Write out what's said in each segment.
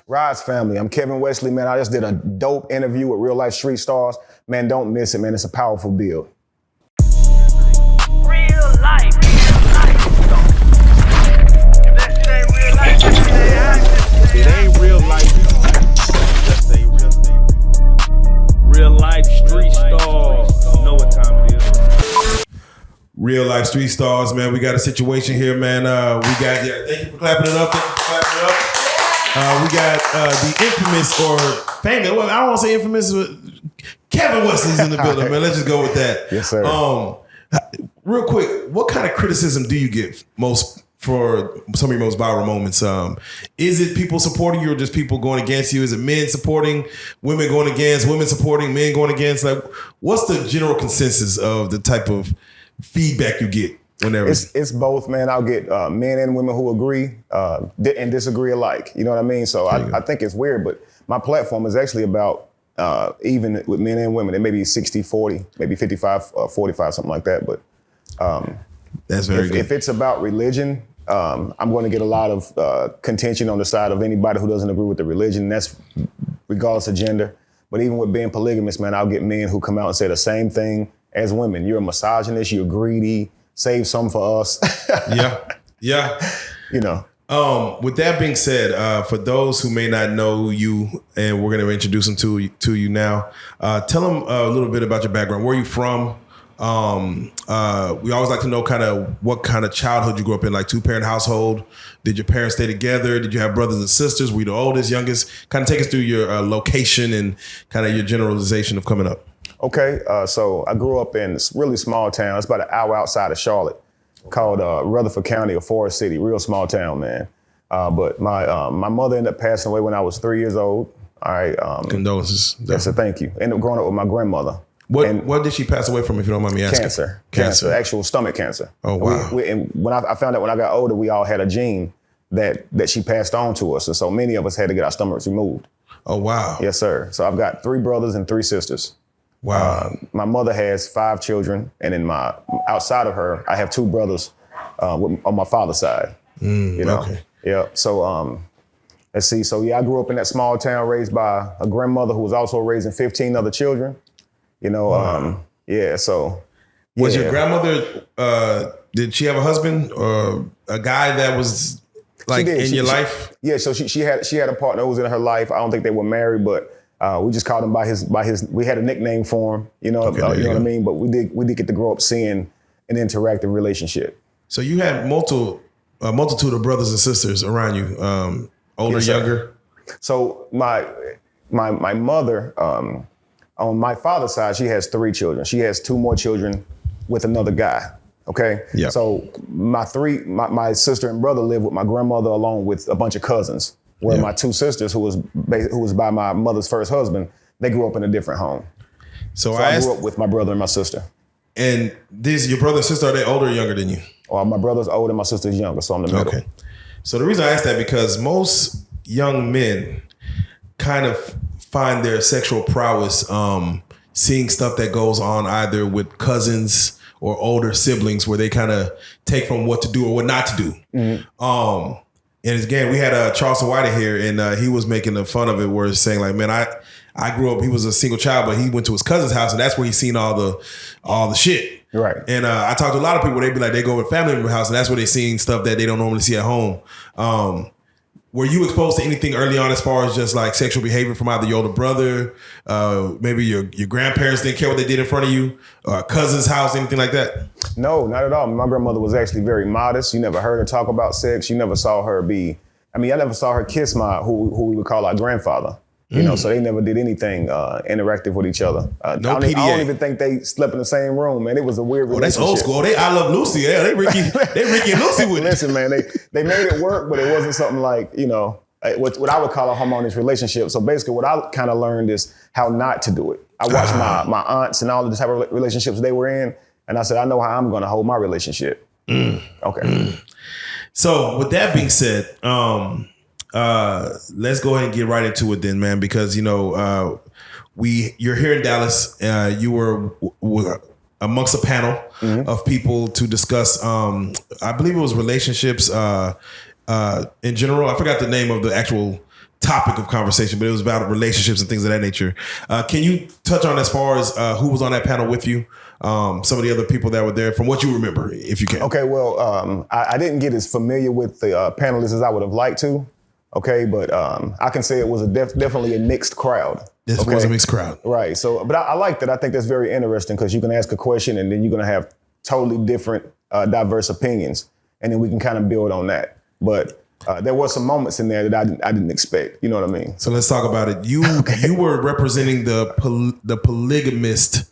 Rise family, I'm Kevin Wesley, man. I just did a dope interview with Real Life Street Stars. Man, don't miss it, man. It's a powerful build. Real life. If that shit ain't real life, it ain't real life. Just ain't real life street stars. You know what time it is. Real Life Street Stars, man. We got a situation here, man. Thank you for clapping it up. We got the infamous or famous, well, I don't want to say infamous, but Kevin Wesley's in the building, man. Let's just go with that. Yes, sir. Real quick, what kind of criticism do you get most for some of your most viral moments? Is it people supporting you or just people going against you? Is it men supporting, women going against, women supporting, men going against? Like, what's the general consensus of the type of feedback you get whenever? It's both, man. I'll get men and women who agree and disagree alike. You know what I mean? So I think it's weird, but my platform is actually about even with men and women. It may be 60-40, maybe 55-45, something like that. But that's very good. If it's about religion, I'm going to get a lot of contention on the side of anybody who doesn't agree with the religion. That's regardless of gender. But even with being polygamous, man, I'll get men who come out and say the same thing as women. You're a misogynist, you're greedy, save some for us. Yeah. You know. With that being said, for those who may not know you, and we're going to introduce them to you now, tell them a little bit about your background. Where are you from? We always like to know kind of what kind of childhood you grew up in, like 2-parent household. Did your parents stay together? Did you have brothers and sisters? Were you the oldest, youngest? Kind of take us through your location and kind of your generalization of coming up. Okay, so I grew up in a really small town. It's about an hour outside of Charlotte, called Rutherford County or Forest City. Real small town, man. But my mother ended up passing away when I was 3 years old. All right. Condolences. Yes, so thank you. Ended up growing up with my grandmother. What did she pass away from, if you don't mind me asking? Cancer, actual stomach cancer. Oh, wow. And when I found out when I got older, we all had a gene that she passed on to us. And so many of us had to get our stomachs removed. Oh, wow. Yes, sir. So I've got 3 brothers and 3 sisters. Wow. My mother has 5 children, and outside of her, I have 2 brothers on my father's side. You know? Okay. Yeah. So let's see. So I grew up in that small town, raised by a grandmother who was also raising 15 other children. You know. Wow. Yeah. So. Was your grandmother? Did she have a husband or a guy that was like in your life? Yeah. So she had a partner who was in her life. I don't think they were married, but. We just called him by his. We had a nickname for him, you know. Okay, you know what I mean. But we did get to grow up seeing an interactive relationship. So you had multitude of brothers and sisters around you, older, yes, younger. So my mother, on my father's side, she has 3 children. She has 2 more children with another guy. Okay. Yeah. So my sister and brother live with my grandmother along with a bunch of cousins. Where my 2 sisters, who was by my mother's first husband, they grew up in a different home. So I grew up with my brother and my sister. And your brother and sister, are they older or younger than you? Well, my brother's older, my sister's younger, so I'm the middle. Okay. So the reason I asked that, because most young men kind of find their sexual prowess seeing stuff that goes on either with cousins or older siblings, where they kind of take from what to do or what not to do. Mm-hmm. And again, we had Charleston White here, and he was making the fun of it, where he's saying like, man, I grew up, he was a single child, but he went to his cousin's house, and that's where he seen all the shit. Right. And I talked to a lot of people, they'd be like, they go over to family member house, and that's where they seen stuff that they don't normally see at home. Were you exposed to anything early on as far as just like sexual behavior from either your older brother, maybe your grandparents didn't care what they did in front of you, or a cousin's house, anything like that? No, not at all. My grandmother was actually very modest. You never heard her talk about sex. You never saw her I never saw her kiss who we would call our grandfather. You know, so they never did anything interactive with each other. No PDA. I don't even think they slept in the same room, man. It was a weird relationship. Oh, that's old school. They I Love Lucy. Yeah, they Ricky and Lucy with it. Listen, man, they made it work, but it wasn't something like, you know, what I would call a harmonious relationship. So basically what I kind of learned is how not to do it. I watched my aunts and all of the type of relationships they were in, and I said, I know how I'm going to hold my relationship. Okay. So with that being said, let's go ahead and get right into it then, man, because, you know, you're here in Dallas. You were amongst a panel of people to discuss, I believe it was relationships in general. I forgot the name of the actual topic of conversation, but it was about relationships and things of that nature. Can you touch on as far as who was on that panel with you? Some of the other people that were there, from what you remember, if you can. Okay, well, I didn't get as familiar with the panelists as I would have liked to. Okay, but I can say it was definitely a mixed crowd. This was a mixed crowd. Right. So, but I like that. I think that's very interesting because you can ask a question and then you're going to have totally different, diverse opinions, and then we can kind of build on that. But there were some moments in there that I didn't expect. You know what I mean? So let's talk about it. You were representing the polygamist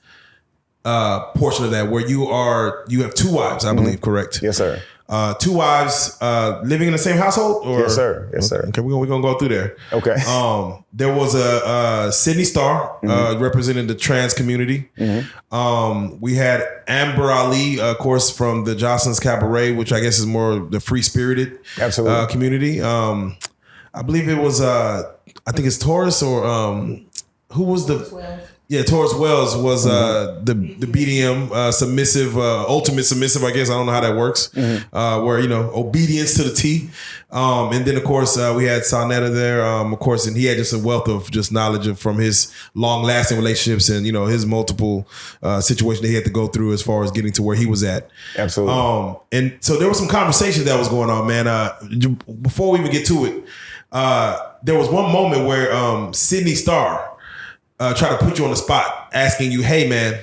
portion of that, where you have 2 wives, I believe, correct? Yes, sir. 2 wives living in the same household? Or? Yes, sir. Yes, sir. Okay, we're gonna go through there. Okay. There was a Sydney Star representing the trans community. We had Amber Ali, of course, from the Jocelyn's Cabaret, which I guess is more the free-spirited community. I believe it was I think it's Taurus or who was the Taurus Wells was the BDM submissive, ultimate submissive, I guess. I don't know how that works. Where, obedience to the T. And then, of course, we had Sonetta there, of course, and he had just a wealth of just knowledge from his long-lasting relationships and, his multiple situations that he had to go through as far as getting to where he was at. Absolutely. And so there was some conversation that was going on, man. Before we even get to it, there was one moment where Sydney Starr try to put you on the spot, asking you, hey, man,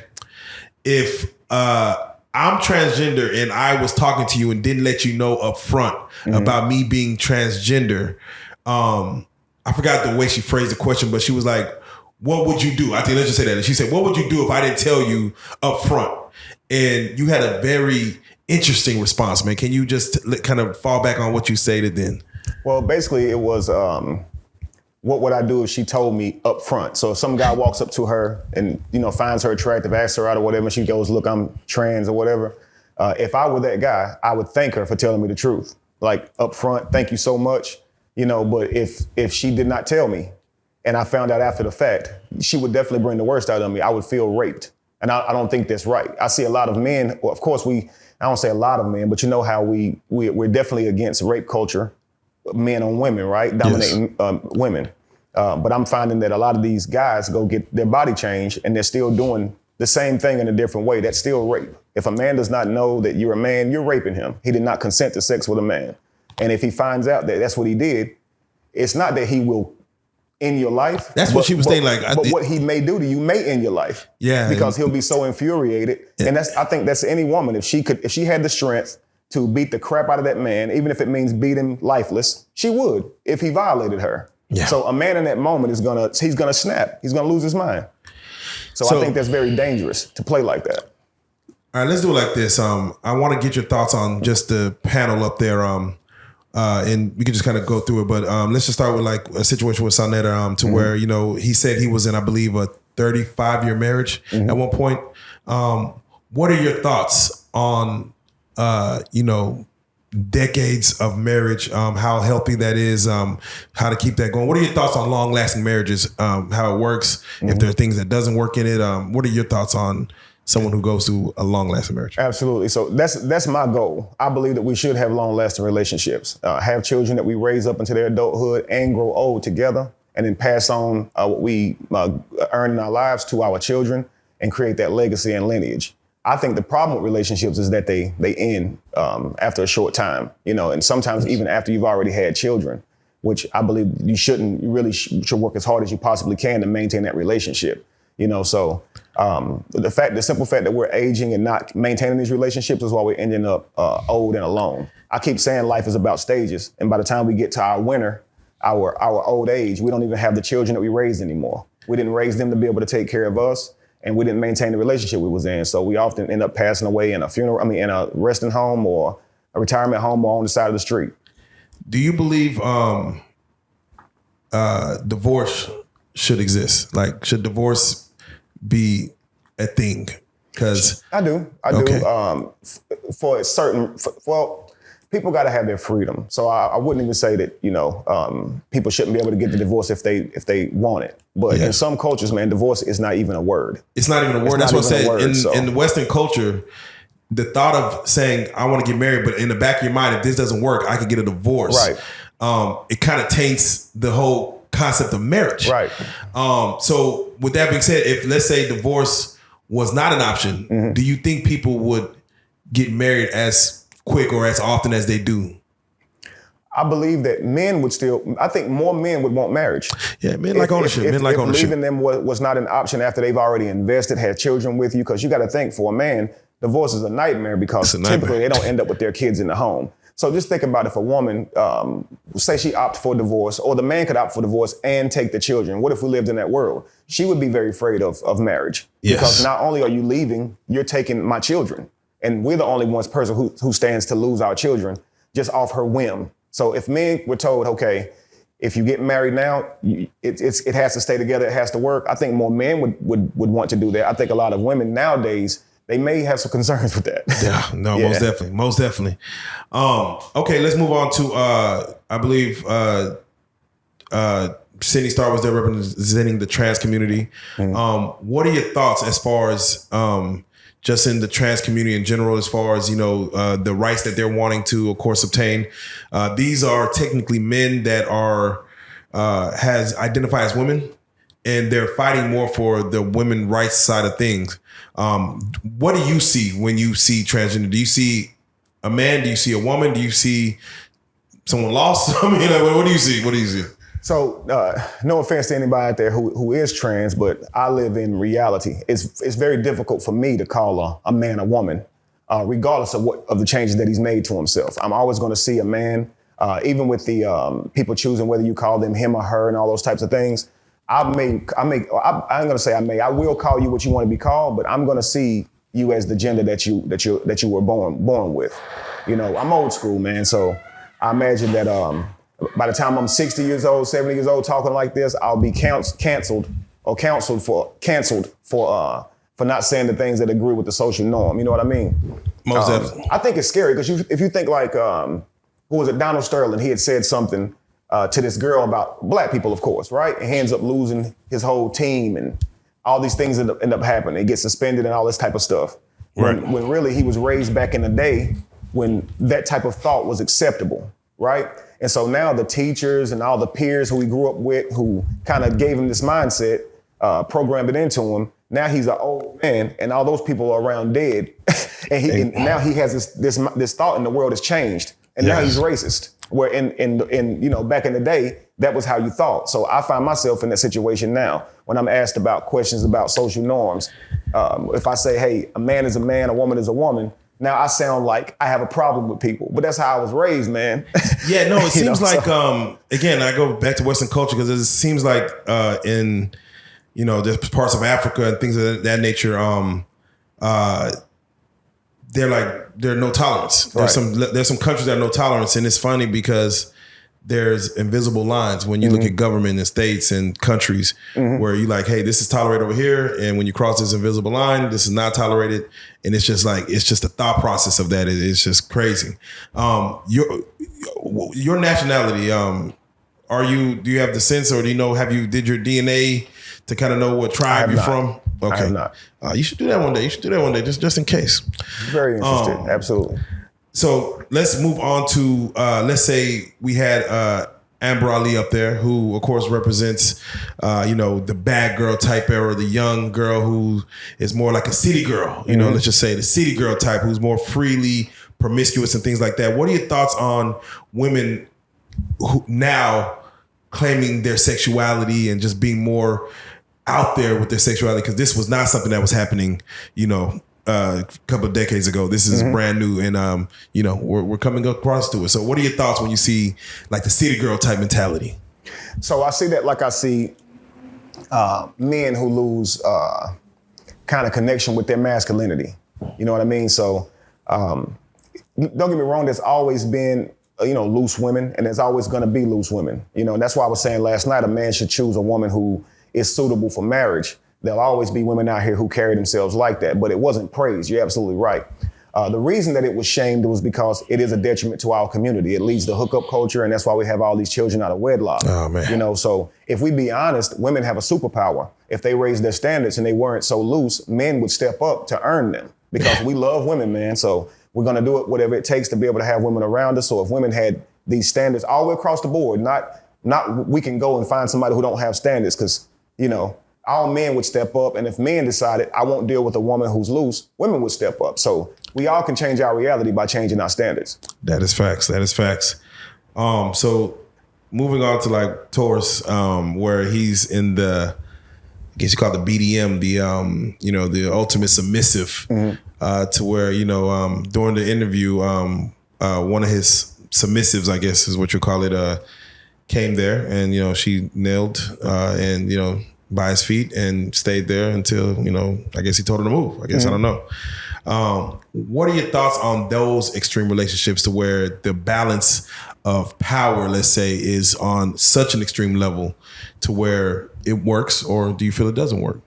if I'm transgender and I was talking to you and didn't let you know up front about me being transgender, I forgot the way she phrased the question, but she was like, what would you do? I think let's just say that. And she said, what would you do if I didn't tell you up front? And you had a very interesting response, man. Can you just kind of fall back on what you stated then? Well, basically it was... what would I do if she told me up front? So if some guy walks up to her and, finds her attractive, asks her out or whatever, and she goes, look, I'm trans or whatever. If I were that guy, I would thank her for telling me the truth. Like up front, thank you so much. But if she did not tell me and I found out after the fact, she would definitely bring the worst out of me. I would feel raped. And I don't think that's right. I see a lot of men, well, of course I don't say a lot of men, but you know how we're definitely against rape culture. Men on women, right? Dominating women. But I'm finding that a lot of these guys go get their body changed and they're still doing the same thing in a different way. That's still rape. If a man does not know that you're a man, you're raping him. He did not consent to sex with a man. And if he finds out that that's what he did, it's not that he will end your life. That's what she was saying. But what he may do to you may end your life. Yeah. Because he'll be so infuriated. Yeah. And I think that's any woman. If she had the strength to beat the crap out of that man, even if it means beat him lifeless, she would if he violated her. Yeah. So a man in that moment he's gonna snap. He's gonna lose his mind. So I think that's very dangerous to play like that. All right, let's do it like this. I want to get your thoughts on just the panel up there. And we can just kind of go through it. But let's just start with like a situation with Sonetta to where, he said he was in, I believe, a 35-year marriage at one point. What are your thoughts on decades of marriage, how healthy that is, how to keep that going? What are your thoughts on long-lasting marriages, how it works, if there are things that doesn't work in it? What are your thoughts on someone who goes through a long-lasting marriage? Absolutely. So that's my goal. I believe that we should have long-lasting relationships, have children that we raise up into their adulthood and grow old together, and then pass on what we earn in our lives to our children and create that legacy and lineage. I think the problem with relationships is that they end after a short time, and sometimes even after you've already had children, which I believe you really should work as hard as you possibly can to maintain that relationship, So the simple fact that we're aging and not maintaining these relationships is why we're ending up old and alone. I keep saying life is about stages, and by the time we get to our winter, our old age, we don't even have the children that we raised anymore. We didn't raise them to be able to take care of us. And we didn't maintain the relationship we was in. So we often end up passing away in a resting home or a retirement home or on the side of the street. Do you believe divorce should exist? Like, should divorce be a thing? Because I do. Okay. For a certain, people got to have their freedom. So I wouldn't even say that, people shouldn't be able to get the divorce if they want it. But in some cultures, man, divorce is not even a word. It's not even a word. That's what I said. In the Western culture, the thought of saying, I want to get married, but in the back of your mind, if this doesn't work, I could get a divorce. Right. It kind of taints the whole concept of marriage. Right. So with that being said, if let's say divorce was not an option, do you think people would get married as quick or as often as they do? I believe that men would still, I think more men would want marriage. Yeah, men like ownership. Men like ownership. Leaving them was not an option after they've already invested, had children with you, because you got to think, for a man, divorce is a nightmare because typically they don't end up with their kids in the home. So just think about if a woman, say she opted for divorce, or the man could opt for divorce and take the children. What if we lived in that world? She would be very afraid of marriage. Yes. Because not only are you leaving, you're taking my children. And we're the only person who stands to lose our children just off her whim. So if men were told, okay, if you get married now, it has to stay together, it has to work, I think more men would want to do that. I think a lot of women nowadays, they may have some concerns with that. Yeah, no, most definitely. Okay, let's move on to, I believe, Sydney Star was there representing the trans community. What are your thoughts as far as just in the trans community in general, as far as, the rights that they're wanting to, of course, obtain? These are technically men that are has identified as women, and they're fighting more for the women rights side of things. What do you see when you see transgender? Do you see a man? Do you see a woman? Do you see someone lost? I mean, what do you see? What do you see? So, no offense to anybody out there who is trans, but I live in reality. It's very difficult for me to call a man a woman, regardless of the changes that he's made to himself. I'm always going to see a man, even with the people choosing whether you call them him or her and all those types of things. I ain't gonna say I will call you what you want to be called, but I'm gonna see you as the gender that you were born with. I'm old school, man. So I imagine that by the time I'm 60 years old, 70 years old, talking like this, I'll be counseled for not saying the things that agree with the social norm. You know what I mean? Most definitely. I think it's scary because if you think like, who was it? Donald Sterling, he had said something to this girl about black people, of course, right? And he ends up losing his whole team and all these things end up happening. He gets suspended and all this type of stuff. Right. When really he was raised back in the day when that type of thought was acceptable, right? And so now the teachers and all the peers who he grew up with, who kind of gave him this mindset, programmed it into him. Now he's an old man and all those people are around dead. and now he has this thought, and the world has changed. And now he's racist. Where in back in the day, that was how you thought. So I find myself in that situation now when I'm asked about questions about social norms. If I say, hey, a man is a man, a woman is a woman, now I sound like I have a problem with people. But that's how I was raised, man. Yeah, no, it seems like, again, I go back to Western culture because it seems like in, there's parts of Africa and things of that nature, there are no tolerance. There's some countries that are no tolerance, and it's funny because there's invisible lines when you look at government in states and countries where you're like, hey, this is tolerated over here, and when you cross this invisible line, this is not tolerated, and it's just the thought process of that. It's just crazy. Your nationality, do you have the sense, or do you know? Did your DNA to kind of know what tribe you're from? Okay. I have not. You should do that one day. Just in case. Very interested. Absolutely. So let's move on to, let's say we had Amber Ali up there, who of course represents, the bad girl type era, the young girl who is more like a city girl, let's just say the city girl type, who's more freely promiscuous and things like that. What are your thoughts on women who now claiming their sexuality and just being more out there with their sexuality? Because this was not something that was happening, a couple of decades ago. This is brand new, and we're coming across to it. So what are your thoughts when you see like the city girl type mentality? So I see that, like I see men who lose kind of connection with their masculinity. You know what I mean? So don't get me wrong, there's always been loose women, and there's always going to be loose women. And that's why I was saying last night, a man should choose a woman who is suitable for marriage. There'll always be women out here who carry themselves like that, but it wasn't praised. You're absolutely right. The reason that it was shamed was because it is a detriment to our community. It leads to hookup culture, and that's why we have all these children out of wedlock. Oh, man. So if we be honest, women have a superpower. If they raised their standards and they weren't so loose, men would step up to earn them because we love women, man. So we're going to do it, whatever it takes to be able to have women around us. So if women had these standards all the way across the board, not Not we can go and find somebody who don't have standards, because, you know, all men would step up. And if men decided, I won't deal with a woman who's loose, women would step up. So we all can change our reality by changing our standards. That is facts. That is facts. So moving on to like Taurus, where he's in the, I guess you call it the BDM, the you know, the ultimate submissive, to where, you know, during the interview, one of his submissives, I guess is what you call it, came there, and, you know, she knelt and, you know, by his feet and stayed there until, you know, I guess he told her to move. I guess I don't know. What are your thoughts on those extreme relationships to where the balance of power, let's say, is on such an extreme level to where it works, or do you feel it doesn't work?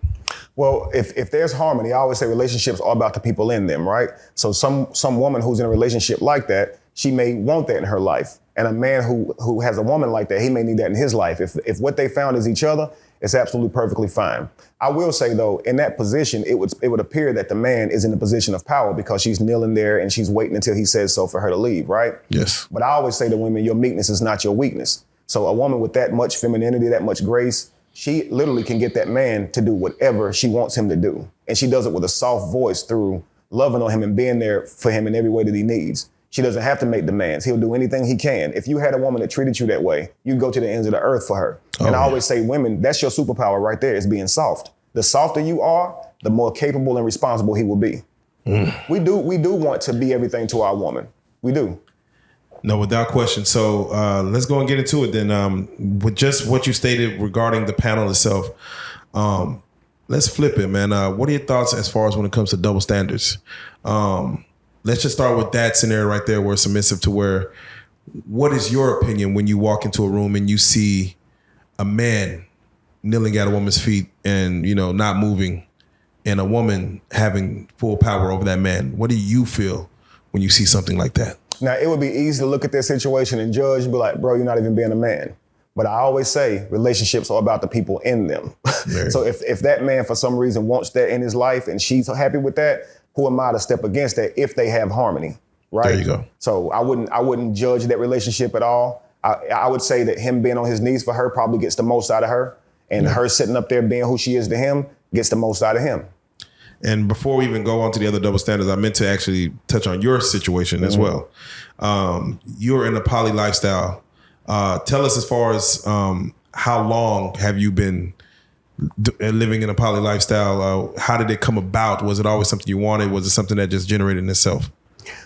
Well, if there's harmony, I always say relationships are about the people in them, right? So some woman who's in a relationship like that, she may want that in her life. And a man who has a woman like that, he may need that in his life. If what they found is each other, it's absolutely perfectly fine. I will say, though, in that position, it would appear that the man is in a position of power because she's kneeling there and she's waiting until he says so for her to leave, right? Yes. But I always say to women, your meekness is not your weakness. So a woman with that much femininity, that much grace, she literally can get that man to do whatever she wants him to do. And she does it with a soft voice through loving on him and being there for him in every way that he needs. She doesn't have to make demands. He'll do anything he can. If you had a woman that treated you that way, you'd go to the ends of the earth for her. And I always say, women, that's your superpower right there, is being soft. The softer you are, the more capable and responsible he will be. We do want to be everything to our woman. We do. No, without question. So let's go and get into it then. With just what you stated regarding the panel itself, let's flip it, man. What are your thoughts as far as when it comes to double standards? Let's just start with that scenario right there where it's submissive to where, what is your opinion when you walk into a room and you see a man kneeling at a woman's feet and, you know, not moving, and a woman having full power over that man? What do you feel when you see something like that? Now, it would be easy to look at their situation and judge and be like, bro, you're not even being a man. But I always say relationships are about the people in them. So if that man, for some reason, wants that in his life and she's happy with that, who am I to step against that if they have harmony, right? There you go. So I wouldn't judge that relationship at all. I would say that him being on his knees for her probably gets the most out of her, and her sitting up there being who she is to him gets the most out of him. And before we even go on to the other double standards, I meant to actually touch on your situation as well. You're in a poly lifestyle. Tell us, as far as how long have you been living in a poly lifestyle? How did it come about? Was it always something you wanted? Was it something that just generated in itself?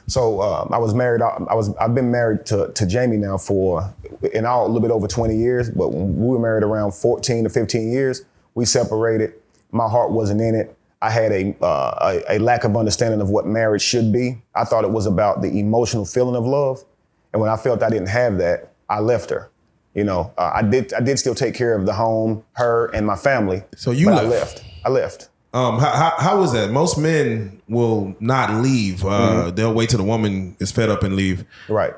So I was married. I've been married to Jamie now for in all a little bit over 20 years. But when we were married around 14 to 15 years, we separated. My heart wasn't in it. I had a lack of understanding of what marriage should be. I thought it was about the emotional feeling of love, and when I felt I didn't have that, I left her. You know, I did still take care of the home, her, and my family. So you left. I left. How was that? Most men will not leave. They'll wait till the woman is fed up and leave. Right.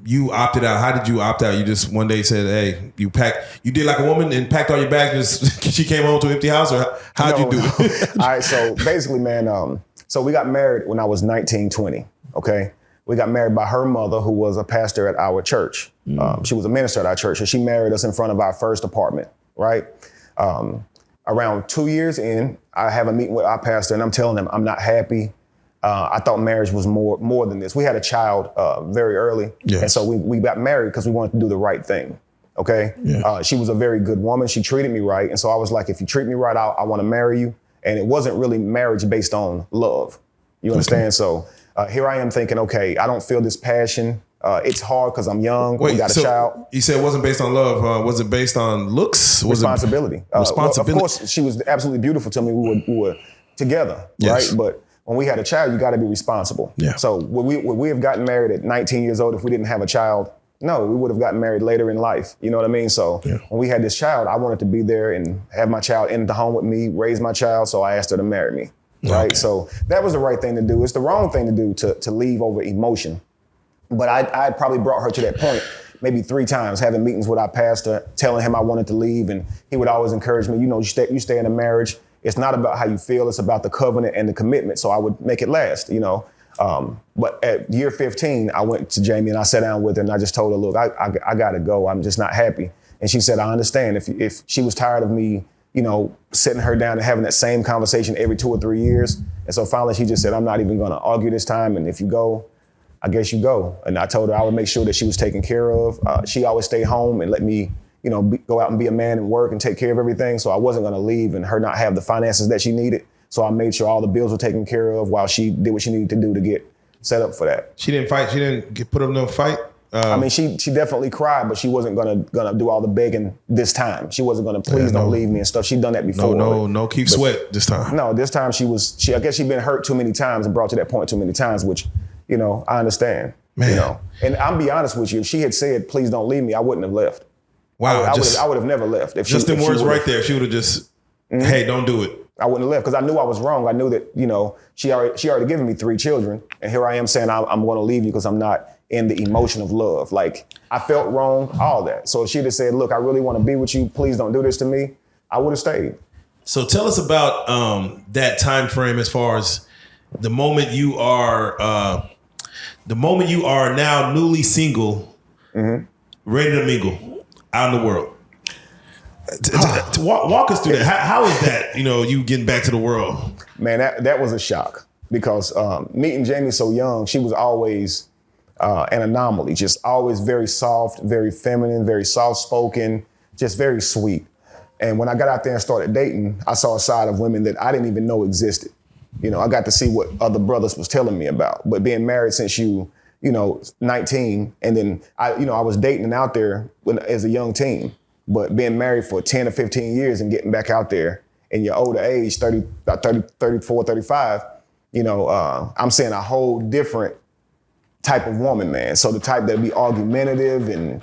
You opted out. How did you opt out? You just one day said, "Hey, you did like a woman and packed all your bags." Just she came home to an empty house, or how'd you do it? All right. So basically, man. So we got married when I was 19, 20. Okay. We got married by her mother, who was a pastor at our church. She was a minister at our church, and she married us in front of our first apartment. Right. Around 2 years in, I have a meeting with our pastor, and I'm telling him I'm not happy. I thought marriage was more than this. We had a child very early, and so we got married because we wanted to do the right thing. Okay, she was a very good woman. She treated me right, and so I was like, if you treat me right, I want to marry you. And it wasn't really marriage based on love. You understand? Okay. So here I am thinking, okay, I don't feel this passion. It's hard because I'm young. Wait, we got a child. You said it wasn't based on love. Was it based on looks? Responsibility. Responsibility. Well, of course, she was absolutely beautiful to me. We were together, right? But when we had a child, you got to be responsible. Yeah. So would we have gotten married at 19 years old if we didn't have a child? No, we would have gotten married later in life. You know what I mean? So when we had this child, I wanted to be there and have my child in the home with me, raise my child. So I asked her to marry me. Right. Okay. So that was the right thing to do. It's the wrong thing to do to leave over emotion. But I probably brought her to that point maybe 3 times, having meetings with our pastor, telling him I wanted to leave. And he would always encourage me, you stay in a marriage. It's not about how you feel. It's about the covenant and the commitment. So I would make it last, But at year 15, I went to Jamie and I sat down with her and I just told her, look, I got to go. I'm just not happy. And she said, I understand if she was tired of me, you know, sitting her down and having that same conversation every 2 or 3 years. And so finally she just said, I'm not even gonna argue this time. And if you go, I guess you go. And I told her I would make sure that she was taken care of. She always stayed home and let me, you know, go out and be a man and work and take care of everything. So I wasn't gonna leave and her not have the finances that she needed. So I made sure all the bills were taken care of while she did what she needed to do to get set up for that. She didn't fight. She didn't put up no fight. I mean, she definitely cried, but she wasn't gonna do all the begging this time. She wasn't gonna please don't leave me and stuff. She'd done that before. No Keith Sweat this time. No, this time I guess she'd been hurt too many times and brought to that point too many times, which, you know, I understand. Man. You know, and I'll be honest with you, if she had said, please don't leave me, I wouldn't have left. Wow. I would have never left. If just she, the words right there. If she would have just, hey, don't do it. I wouldn't have left because I knew I was wrong. I knew that, you know, she already given me 3 children. And here I am saying I'm going to leave you because I'm not in the emotion of love. Like, I felt wrong, all that. So if she'd have said, look, I really want to be with you. Please don't do this to me, I would have stayed. So tell us about that time frame as far as the moment you are now newly single, ready to mingle out in the world. To walk us through that. How is that, you know, you getting back to the world? Man, that was a shock because meeting Jamie so young, she was always an anomaly, just always very soft, very feminine, very soft-spoken, just very sweet. And when I got out there and started dating, I saw a side of women that I didn't even know existed. You know, I got to see what other brothers was telling me about. But being married since you know, 19, and then I was dating and out there as a young teen. But being married for 10 or 15 years and getting back out there in your older age, 34, 35, you know, I'm seeing a whole different type of woman, man. So the type that be argumentative and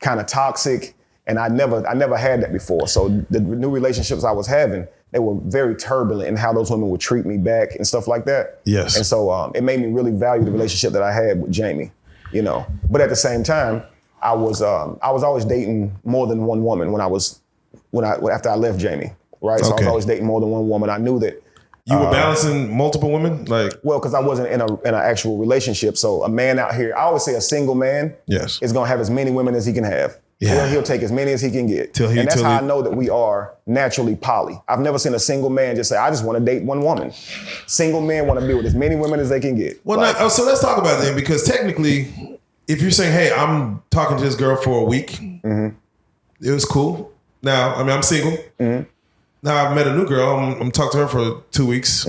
kind of toxic. And I never had that before. So the new relationships I was having, they were very turbulent in how those women would treat me back and stuff like that. Yes. And so it made me really value the relationship that I had with Jamie, you know. But at the same time, I was always dating more than one woman after I left Jamie, right? So I was always dating more than one woman. I knew that. You were balancing multiple women? Well, because I wasn't in an actual relationship. So a man out here, I always say a single man is gonna have as many women as he can have. Yeah. He'll take as many as he can get. And that's how I know that we are naturally poly. I've never seen a single man just say, I just want to date one woman. Single men want to be with as many women as they can get. Well, so let's talk about that, because technically, if you're saying, hey, I'm talking to this girl for a week, it was cool. Now, I mean, I'm single. Now I've met a new girl. I'm talking to her for 2 weeks.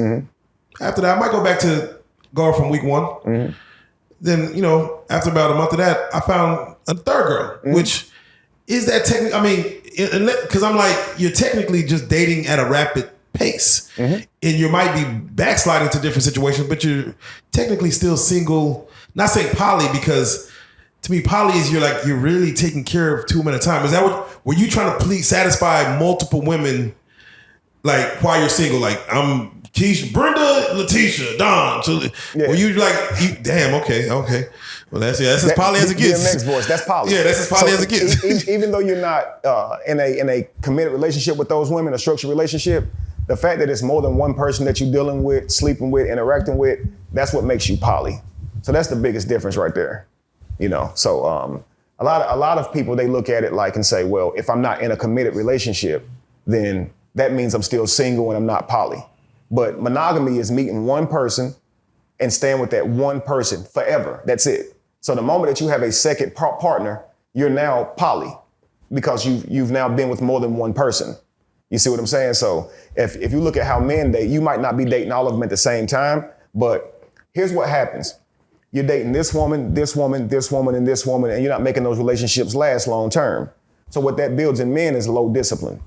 After that, I might go back to going from week 1. Then, you know, after about a month of that, I found a third girl, which is that technically, I mean, because I'm like, you're technically just dating at a rapid pace. And you might be backsliding to different situations, but you're technically still single. Not saying poly, because to me, poly is you're really taking care of 2 women at a time. Is that were you trying to satisfy multiple women, like while you're single? Like, I'm Keisha, Brenda, Letitia, Don. So, were you like, damn, okay. Well, that's as poly as it gets. DMX voice, that's poly. Yeah, that's as poly as it gets. Even though you're not in a committed relationship with those women, a structured relationship, the fact that it's more than one person that you're dealing with, sleeping with, interacting with, that's what makes you poly. So that's the biggest difference right there. You know, so a lot of people, they look at it like and say, well, if I'm not in a committed relationship, then that means I'm still single and I'm not poly. But monogamy is meeting one person and staying with that one person forever. That's it. So the moment that you have a second partner, you're now poly because you've now been with more than one person. You see what I'm saying? So if you look at how men date, you might not be dating all of them at the same time, but here's what happens. You're dating this woman, this woman, this woman, and this woman, and you're not making those relationships last long term. So what that builds in men is low discipline.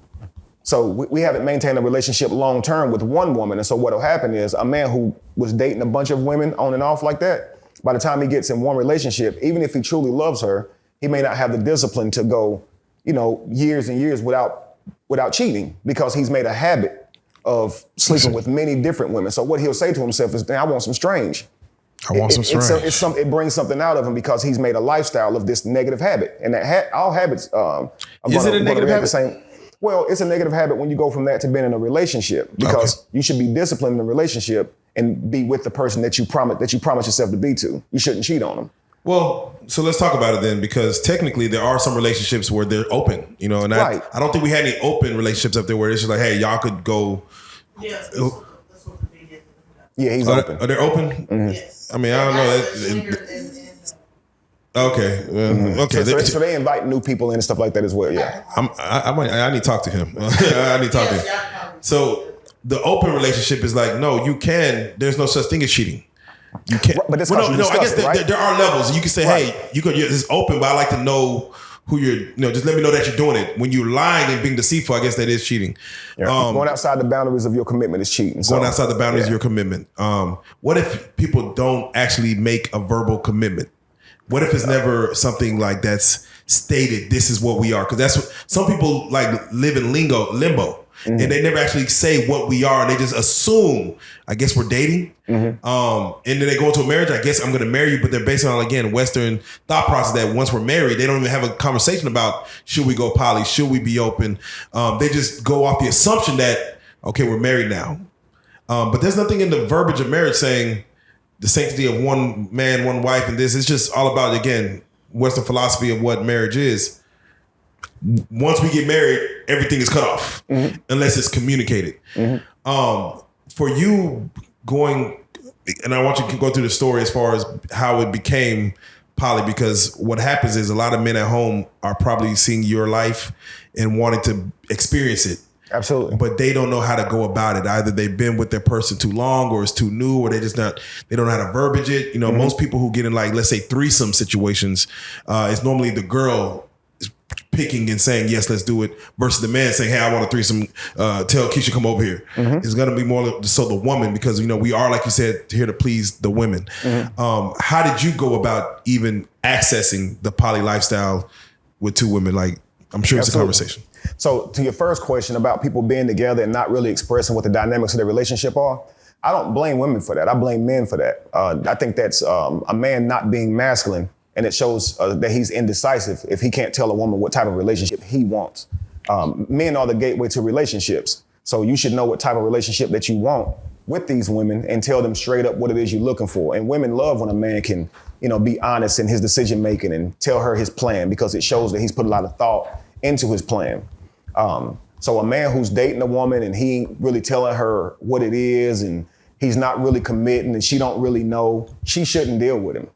So we haven't maintained a relationship long term with one woman. And so what'll happen is a man who was dating a bunch of women on and off like that, by the time he gets in one relationship, even if he truly loves her, he may not have the discipline to go, you know, years and years without cheating, because he's made a habit of sleeping with many different women. So what he'll say to himself is, I want some strange. It brings something out of him because he's made a lifestyle of this negative habit. And that all habits are Is it a negative habit? Well, it's a negative habit when you go from that to being in a relationship, because you should be disciplined in a relationship and be with the person that you promise yourself to be to. You shouldn't cheat on them. Well, so let's talk about it then, because technically there are some relationships where they're open, you know, and Right. I don't think we had any open relationships up there where it's just like, hey, y'all could go. Yeah, that's what the thing is. Yeah, he's Are, open. are they open? Yes. I mean, I don't know. Swingers Okay. Okay. So they invite new people in and stuff like that as well. Yeah. I need to talk to him. I need to talk to him. So the open relationship is like, no, you can. There's no such thing as cheating. You can't. But that's well, because no, you I guess discussed it, right? there are levels. You can say, Right. hey, it's open, but I like to know who you're. You know, just let me know that you're doing it. When you're lying and being deceitful, I guess that is cheating. Yeah. Going outside the boundaries of your commitment is cheating. So, Going outside the boundaries of your commitment. What if people don't actually make a verbal commitment? What if it's never something like that's stated, this is what we are? Because that's what some people like live in limbo. And they never actually say what we are. And they just assume, I guess we're dating. And then they go into a marriage. I guess I'm going to marry you. But they're based on, again, Western thought process that once we're married, they don't even have a conversation about should we go poly? Should we be open? They just go off the assumption that, okay, we're married now. But there's nothing in the verbiage of marriage saying the sanctity of one man, one wife, and this. It's just all about, again, Western philosophy of what marriage is. Once we get married, everything is cut off unless it's communicated. For you going, and I want you to go through the story as far as how it became poly, because what happens is a lot of men at home are probably seeing your life and wanting to experience it. Absolutely. But they don't know how to go about it. Either they've been with their person too long, or it's too new, or they don't know how to verbiage it. You know, most people who get in, like, let's say threesome situations, it's normally the girl picking and saying, yes, let's do it, versus the man saying, hey, I want a threesome, tell Keisha come over here. It's going to be more so the woman, because, you know, we are, like you said, here to please the women. How did you go about even accessing the poly lifestyle with two women? Like, I'm sure it's a conversation. So to your first question about people being together and not really expressing what the dynamics of their relationship are, I don't blame women for that. I blame men for that. I think that's a man not being masculine, and it shows that he's indecisive if he can't tell a woman what type of relationship he wants. Men are the gateway to relationships. So you should know what type of relationship that you want with these women and tell them straight up what it is you're looking for. And women love when a man can, you know, be honest in his decision making and tell her his plan, because it shows that he's put a lot of thought into his plan. So a man who's dating a woman and he ain't really telling her what it is and he's not really committing and she don't really know, she shouldn't deal with him.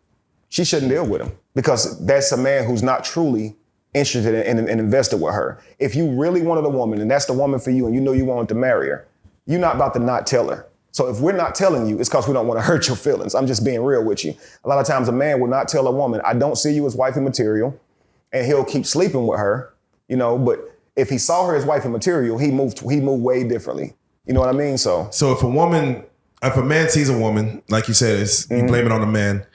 She shouldn't deal with him, because that's a man who's not truly interested in invested with her. If you really wanted a woman and that's the woman for you and you know you wanted to marry her, you're not about to not tell her. So if we're not telling you, it's because we don't want to hurt your feelings. I'm just being real with you. A lot of times a man will not tell a woman, I don't see you as wifey material, and he'll keep sleeping with her, you know, but if he saw her as wifey material, he moved way differently. You know what I mean? So if a man sees a woman, like you said, you blame it on the man.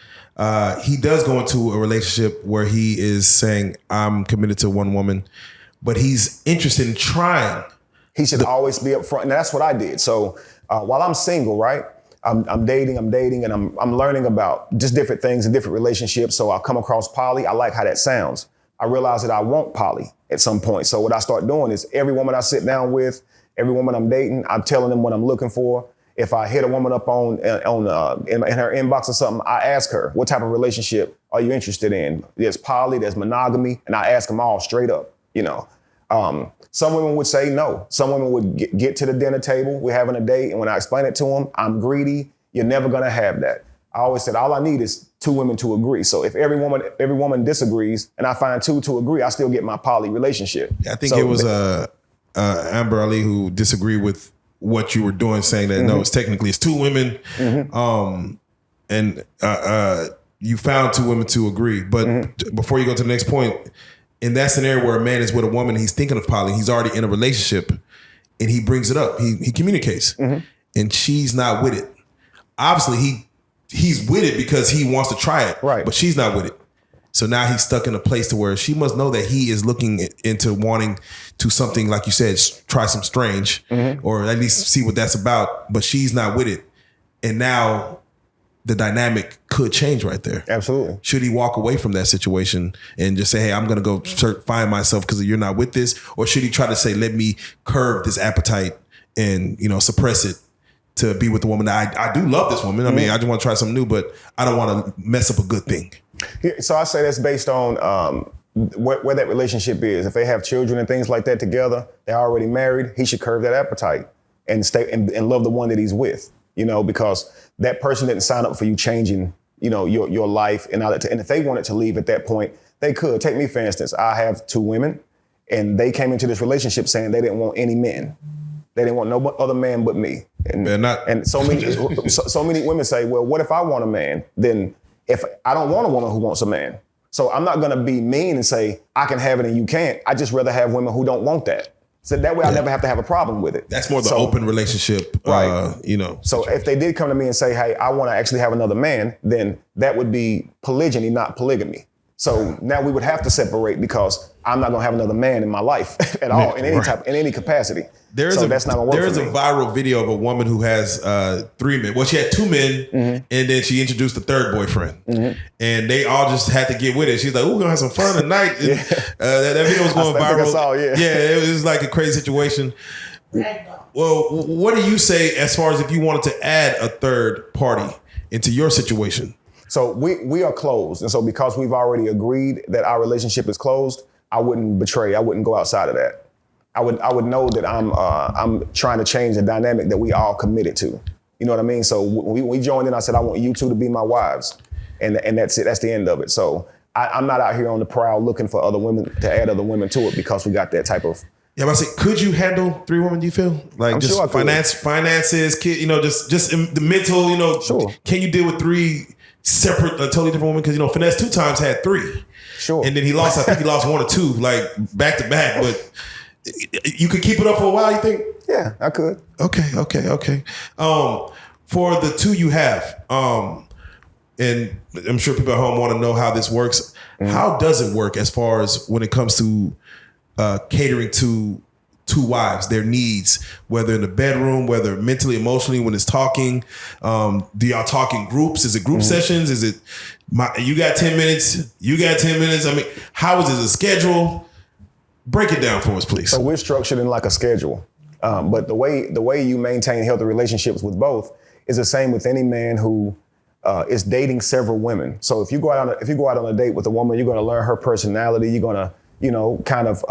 He does go into a relationship where he is saying, I'm committed to one woman, but he's interested in trying. He should always be upfront. And that's what I did. So while I'm single, right, I'm dating, and I'm learning about just different things and different relationships. So I come across poly. I like how that sounds. I realize that I want poly at some point. So what I start doing is every woman I sit down with, every woman I'm dating, I'm telling them what I'm looking for. If I hit a woman up in her inbox or something, I ask her, what type of relationship are you interested in? There's poly, there's monogamy, and I ask them all straight up, you know. Some women would say no. Some women would get to the dinner table, we're having a date, and when I explain it to them, I'm greedy, you're never gonna have that. I always said, all I need is two women to agree. So if every woman disagrees and I find two to agree, I still get my poly relationship. I think it was Amber Ali who disagreed with what you were doing, saying that no, it's two women, and you found two women to agree. But before you go to the next point, in that scenario where a man is with a woman, he's thinking of poly, he's already in a relationship, and he brings it up, he communicates, and she's not with it. Obviously, he's with it because he wants to try it, right? But she's not with it. So now he's stuck in a place to where she must know that he is looking into wanting to something, like you said, try some strange, or at least see what that's about, but she's not with it. And now the dynamic could change right there. Absolutely. Should he walk away from that situation and just say, hey, I'm going to go find myself because you're not with this? Or should he try to say, let me curb this appetite and, you know, suppress it to be with the woman. I do love this woman. I mean, I just want to try something new, but I don't want to mess up a good thing. Yeah, so I say that's based on where that relationship is. If they have children and things like that together, they're already married, he should curb that appetite and stay and love the one that he's with, you know, because that person didn't sign up for you changing, you know, your life and all that. And if they wanted to leave at that point, they could. Take me, for instance. I have 2 women and they came into this relationship saying they didn't want any men. They didn't want no other man but me. And so many women say, well, what if I want a man? Then if I don't want a woman who wants a man. So I'm not gonna be mean and say, I can have it and you can't. I just rather have women who don't want that. So that way I never have to have a problem with it. That's more the open relationship, right? You know. So if they did come to me and say, hey, I wanna actually have another man, then that would be polygyny, not polygamy. So now we would have to separate because I'm not gonna have another man in my life at all, in any capacity. That's not gonna work. There's for a me. viral video of a woman who has 3 men. Well, she had 2 men, and then she introduced a 3rd boyfriend, and they all just had to get with it. She's like, "We're gonna have some fun tonight." And, that video was going viral. It was like a crazy situation. Well, what do you say as far as if you wanted to add a 3rd party into your situation? So we are closed, and so because we've already agreed that our relationship is closed, I wouldn't betray. I wouldn't go outside of that. I would know that I'm trying to change the dynamic that we all committed to. You know what I mean? So when we joined in, I said I want you 2 to be my wives, and that's it. That's the end of it. So I'm not out here on the prowl looking for other women to add other women to it because we got that type of. Yeah, but I say, could you handle 3 women? Do you feel like I'm just sure finances, kid, you know, just the mental, you know? Sure. Can you deal with 3 separate, totally different women? Because you know, Finesse 2 times had 3. Sure. And then he lost. I think he lost 1 or 2, like back to back. But you could keep it up for a while. You think? Yeah, I could. Okay. For the 2 you have, and I'm sure people at home want to know how this works. How does it work as far as when it comes to catering to 2 wives, their needs, whether in the bedroom, whether mentally, emotionally, when it's talking? Do y'all talk in groups? Is it group sessions? Is it you got 10 minutes, you got 10 minutes? I mean, how is it a schedule? Break it down for us, please. So we're structured in like a schedule. But the way you maintain healthy relationships with both is the same with any man who is dating several women. So if you go out on a date with a woman, you're going to learn her personality. You're going to, you know, kind of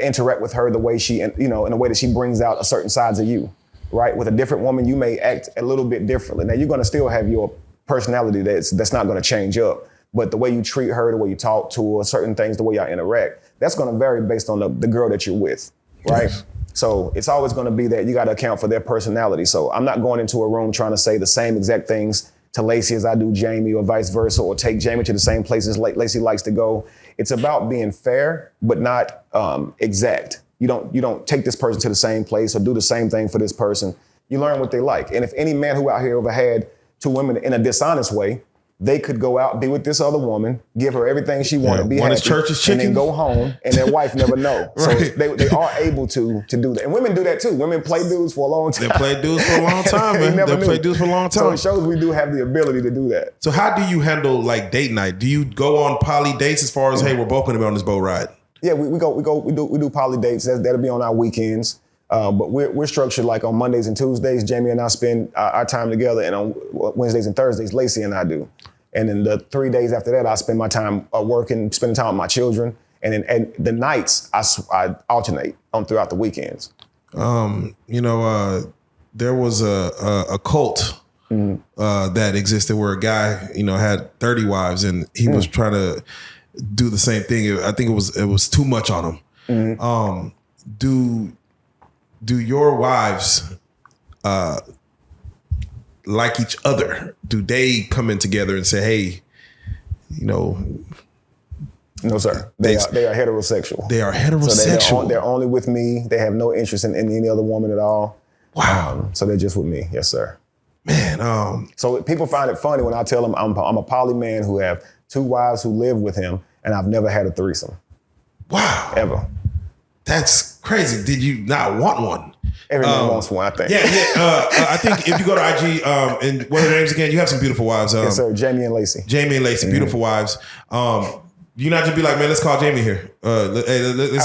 interact with her the way she, you know, in a way that she brings out a certain sides of you, right? With a different woman, you may act a little bit differently. Now you're going to still have your personality that's not going to change up. But the way you treat her, the way you talk to her, certain things, the way y'all interact, that's going to vary based on the girl that you're with, right? Yes. So it's always going to be that you got to account for their personality. So I'm not going into a room trying to say the same exact things to Lacey as I do Jamie, or vice versa, or take Jamie to the same places Lacey likes to go. It's about being fair, but not exact. You don't take this person to the same place or do the same thing for this person. You learn what they like. And if any man who out here ever had 2 women in a dishonest way, they could go out, be with this other woman, give her everything she wanted, be happy, and then go home, and their wife never know. Right. So they are able to do that. And women do that too. Women play dudes for a long time. They play dudes for a long time, man. They play dudes for a long time. So it shows we do have the ability to do that. So how do you handle like date night? Do you go on poly dates as far as, hey, we're both going to be on this boat ride? Yeah, we do poly dates. That'll be on our weekends. But we're structured like on Mondays and Tuesdays, Jamie and I spend our time together, and on Wednesdays and Thursdays, Lacey and I do. And then the 3 days after that, I spend my time working, spending time with my children. And then the nights, I alternate throughout the weekends. You know, there was a cult that existed where a guy, you know, had 30 wives, and he was trying to do the same thing. I think it was too much on him. Do your wives like each other? Do they come in together and say, hey, you know? No, sir. They are heterosexual. They are heterosexual. So they're only with me. They have no interest in any other woman at all. Wow. So they're just with me. Yes, sir. Man. So people find it funny when I tell them I'm a poly man who have 2 wives who live with him, and I've never had a threesome. Wow. Ever. That's crazy. Did you not want one? Everyone wants one, I think. Yeah. I think if you go to IG, and what are their names again? You have some beautiful wives. Yes, sir. Jamie and Lacey. Beautiful wives. You not just be like, man, let's call Jamie here. Let's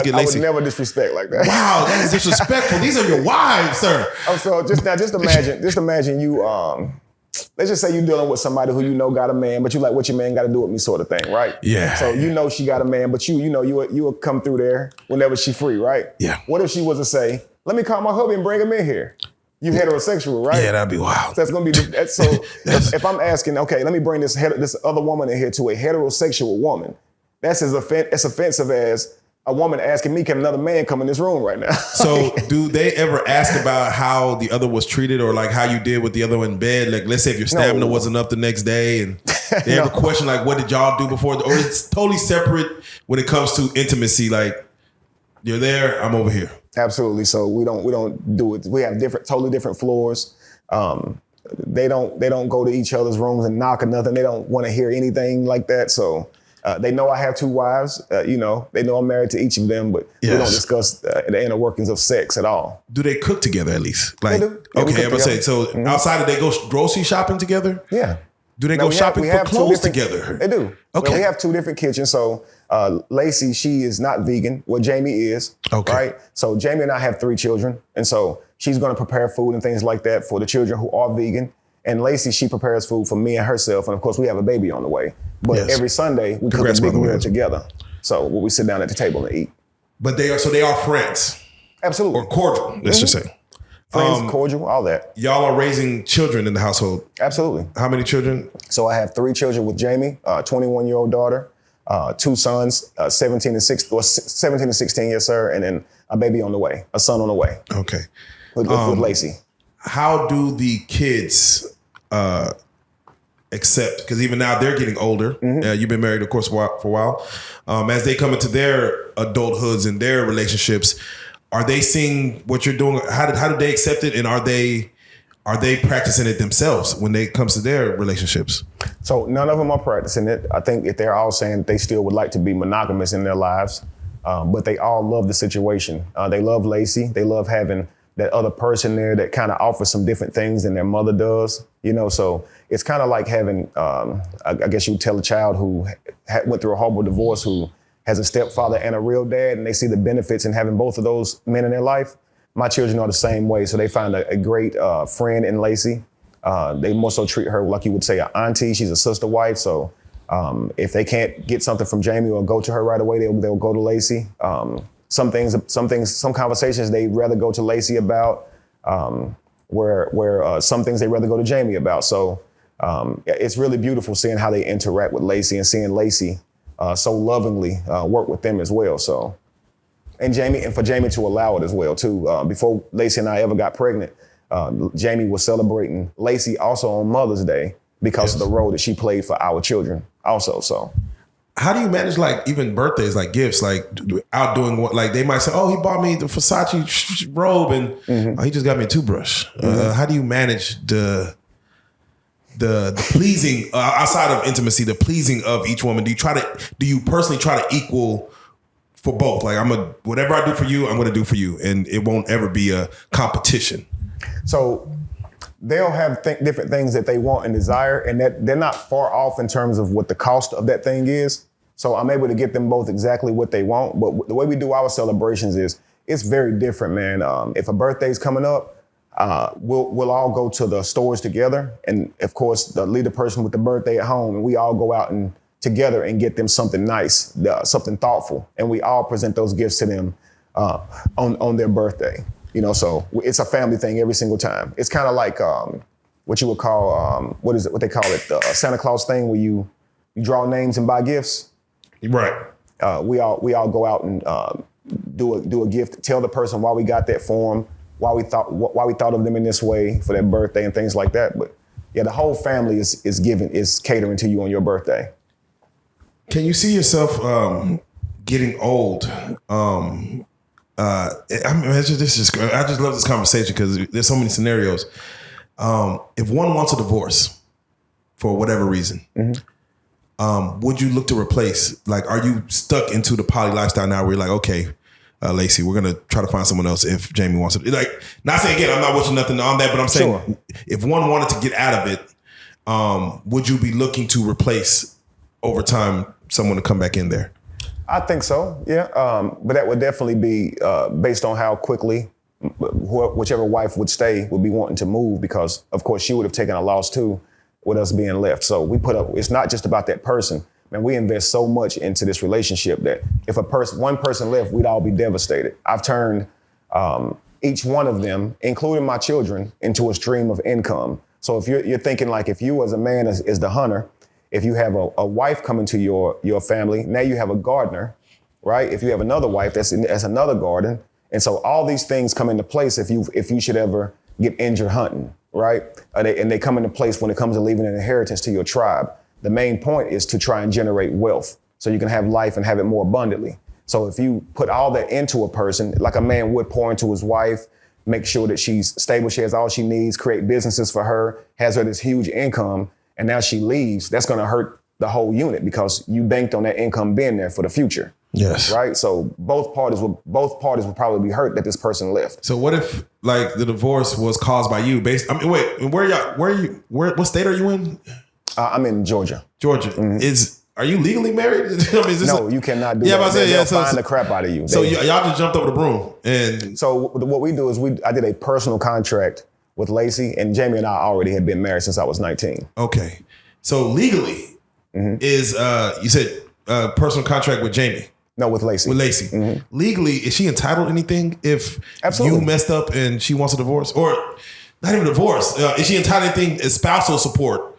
get I would Lacey. never disrespect like that. Wow, that is disrespectful. These are your wives, sir. Oh, so just imagine you. Let's just say you're dealing with somebody who you know got a man, but you like what your man got to do with me, sort of thing, right? Yeah. So you know she got a man, but you will come through there whenever she free, right? Yeah. What if she was to say, "Let me call my hubby and bring him in here"? You heterosexual, right? Yeah, that'd be wild. So that's gonna be so. if I'm asking, okay, let me bring this other woman in here to a heterosexual woman, that's as offensive as a woman asking me, can another man come in this room right now? So do they ever ask about how the other was treated or like how you did with the other in bed? Like, let's say if your stamina wasn't up the next day and they ever question like, what did y'all do before? Or it's totally separate when it comes to intimacy. Like, you're there, I'm over here. Absolutely. So we don't do it. We have totally different floors. They don't go to each other's rooms and knock or nothing. They don't want to hear anything like that. So they know I have 2 wives. They know I'm married to each of them, but we don't discuss the inner workings of sex at all. Do they cook together at least? Like, they do. Yeah, okay, I'm gonna say, so outside of they go grocery shopping together? Yeah. Do they go shopping for clothes together? They do. Okay. Well, we have 2 different kitchens. So Lacey, she is not vegan. Well, Jamie is. Okay. Right? So Jamie and I have 3 children. And so she's going to prepare food and things like that for the children who are vegan. And Lacey, she prepares food for me and herself. And of course, we have a baby on the way. But every Sunday, we cook a big meal together. So we sit down at the table and eat. But they are friends. Absolutely. Or cordial, let's just say. Friends, cordial, all that. Y'all are raising children in the household. Absolutely. How many children? So I have 3 children with Jamie, 21-year-old daughter, 2 sons, 17 and 16, yes, sir, and then a baby on the way, a son on the way. Okay. With Lacey. How do the kids accept, because even now they're getting older. You've been married, of course, for a while. As they come into their adulthoods and their relationships, are they seeing what you're doing? How do they accept it? And are they practicing it themselves when it comes to their relationships? So none of them are practicing it. I think if they're all saying they still would like to be monogamous in their lives, but they all love the situation. They love Lacey. They love having that other person there that kind of offers some different things than their mother does. So it's kind of like having, I guess you would tell a child who went through a horrible divorce who has a stepfather and a real dad, and they see the benefits in having both of those men in their life. My children are the same way. So they find a great friend in Lacey. They more so treat her like you would say an auntie. She's a sister wife. So if they can't get something from Jamie or go to her right away, they'll go to Lacey. Some conversations they'd rather go to Lacey about, where some things they'd rather go to Jamie about. So it's really beautiful seeing how they interact with Lacey and seeing Lacey so lovingly work with them as well. So, and for Jamie to allow it as well too. Before Lacey and I ever got pregnant, Jamie was celebrating Lacey also on Mother's Day because of the role that she played for our children also. So. How do you manage like even birthdays, like gifts, like outdoing what, like they might say, oh, he bought me the Versace robe and he just got me a toothbrush. How do you manage the pleasing outside of intimacy, the pleasing of each woman? Do you personally try to equal for both? Like whatever I do for you, I'm going to do for you. And it won't ever be a competition. So they'll have different things that they want and desire, and that they're not far off in terms of what the cost of that thing is. So I'm able to get them both exactly what they want. But the way we do our celebrations is it's very different, man. If a birthday's coming up, we'll all go to the stores together. And of course, the leader person with the birthday at home, and we all go out and together and get them something nice, something thoughtful. And we all present those gifts to them on their birthday. So it's a family thing every single time. It's kind of like what you would call, what they call it, the Santa Claus thing where you draw names and buy gifts. Right. We all go out and do a gift, tell the person why we got that for them, why we thought of them in this way for their birthday and things like that. But yeah, the whole family is catering to you on your birthday. Can you see yourself getting old? I just love this conversation because there's so many scenarios. If one wants a divorce for whatever reason, would you look to replace? Like, are you stuck into the poly lifestyle now where you're like, okay, Lacey, we're going to try to find someone else if Jamie wants it? Like, not saying, again, I'm not wishing nothing on that, but I'm saying if one wanted to get out of it, would you be looking to replace over time someone to come back in there? I think so, yeah. But that would definitely be based on how quickly whichever wife would stay would be wanting to move, because of course she would have taken a loss too with us being left. So we put up, it's not just about that person. Man, we invest so much into this relationship that if one person left, we'd all be devastated. I've turned each one of them, including my children, into a stream of income. So if you're thinking like, if you as a man is the hunter, if you have a wife coming to your family, now you have a gardener, right? If you have another wife, that's another garden. And so all these things come into place if you should ever get injured hunting, right? And they come into place when it comes to leaving an inheritance to your tribe. The main point is to try and generate wealth so you can have life and have it more abundantly. So if you put all that into a person, like a man would pour into his wife, make sure that she's stable, she has all she needs, create businesses for her, has her this huge income, and now she leaves, that's gonna hurt the whole unit because you banked on that income being there for the future. Yes. Right. So both parties will probably be hurt that this person left. So what if like the divorce was caused by you? What state are you in? I'm in Georgia. Georgia. Mm-hmm. Are you legally married? No, you cannot do that. They'll find the crap out of you. So y'all just jumped over the broom. And so what we do is I did a personal contract with Lacey, and Jamie and I already had been married since I was 19. Okay. So legally is you said personal contract with Jamie? No, with Lacey. With Lacey. Mm-hmm. Legally, is she entitled to anything if Absolutely. you messed up and she wants a divorce? Or not even a divorce. Is she entitled to anything as spousal support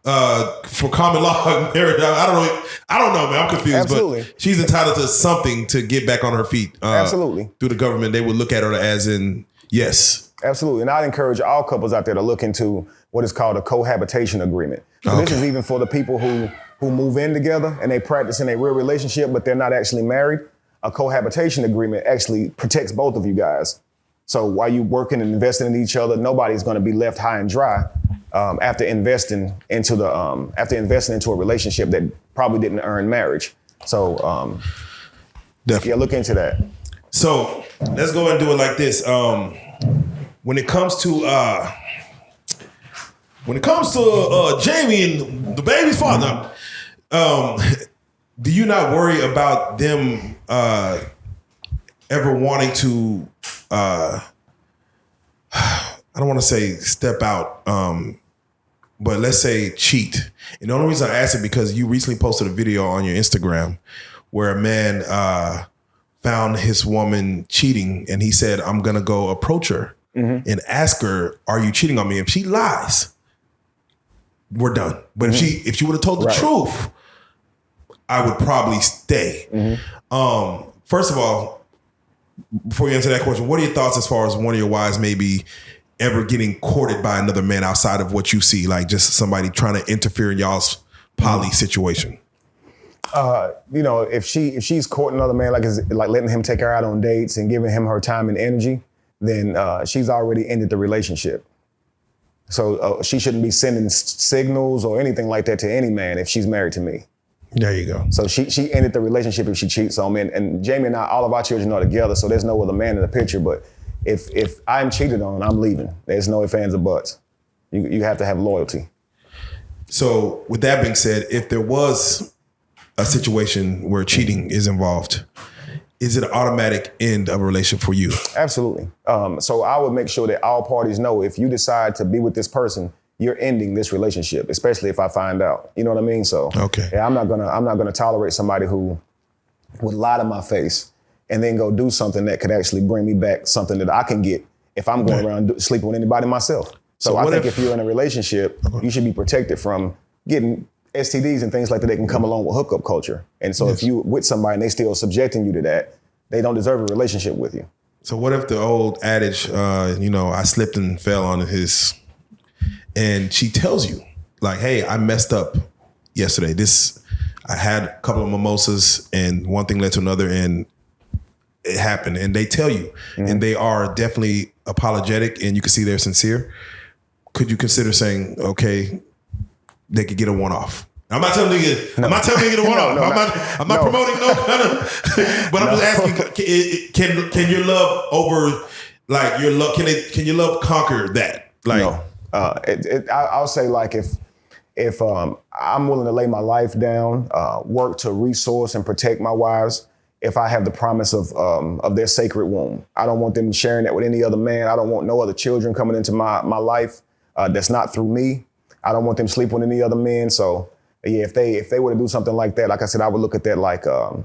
for common law marriage? I don't know, man. I'm confused. Absolutely. But she's entitled to something to get back on her feet. Absolutely. Through the government, they would look at her as in, yes. Absolutely. And I'd encourage all couples out there to look into what is called a cohabitation agreement. So This is even for the people who move in together and they practice in a real relationship, but they're not actually married. A cohabitation agreement actually protects both of you guys. So while you're working and investing in each other, nobody's going to be left high and dry after investing into a relationship that probably didn't earn marriage. So definitely, yeah, look into that. So let's go and do it like this. When it comes to Jamie and the baby's father, do you not worry about them ever wanting to? I don't want to say step out, but let's say cheat. And the only reason I ask it because you recently posted a video on your Instagram where a man found his woman cheating, and he said, "I'm gonna go approach her." And ask her, "Are you cheating on me?" If she lies, we're done. But if she would have told the truth, I would probably stay. First of all, before you answer that question, what are your thoughts as far as one of your wives maybe ever getting courted by another man outside of what you see, like just somebody trying to interfere in y'all's poly situation? If she's courting another man, like letting him take her out on dates and giving him her time and energy, then she's already ended the relationship. So she shouldn't be sending signals or anything like that to any man if she's married to me. There you go. So she ended the relationship if she cheats on me. And Jamie and I, all of our children are together, so there's no other man in the picture. But if I'm cheated on, I'm leaving. There's no ifs, ands, or buts. You have to have loyalty. So with that being said, if there was a situation where cheating is involved, is it an automatic end of a relationship for you? Absolutely. So I would make sure that all parties know if you decide to be with this person, you're ending this relationship, especially if I find out. You know what I mean? So yeah, I'm not gonna tolerate somebody who would lie to my face and then go do something that could actually bring me back something that I can get if I'm going around sleeping with anybody myself. So I think if you're in a relationship, you should be protected from getting STDs and things like that can come along with hookup culture. And so if you with somebody and they still subjecting you to that, they don't deserve a relationship with you. So what if the old adage, I slipped and fell on his, and she tells you like, hey, I messed up yesterday. I had a couple of mimosas and one thing led to another and it happened. And they tell you, and they are definitely apologetic and you can see they're sincere. Could you consider saying, okay, they could get a one-off? I'm not telling you to get a one-off. I'm not promoting no kind of, but I'm just asking, can your love over, like your love, can your love conquer that? Like, no. I'll say like if I'm willing to lay my life down, work to resource and protect my wives, if I have the promise of their sacred womb. I don't want them sharing that with any other man. I don't want no other children coming into my life that's not through me. I don't want them sleeping with any other men. So yeah, if they were to do something like that, like I said, I would look at that like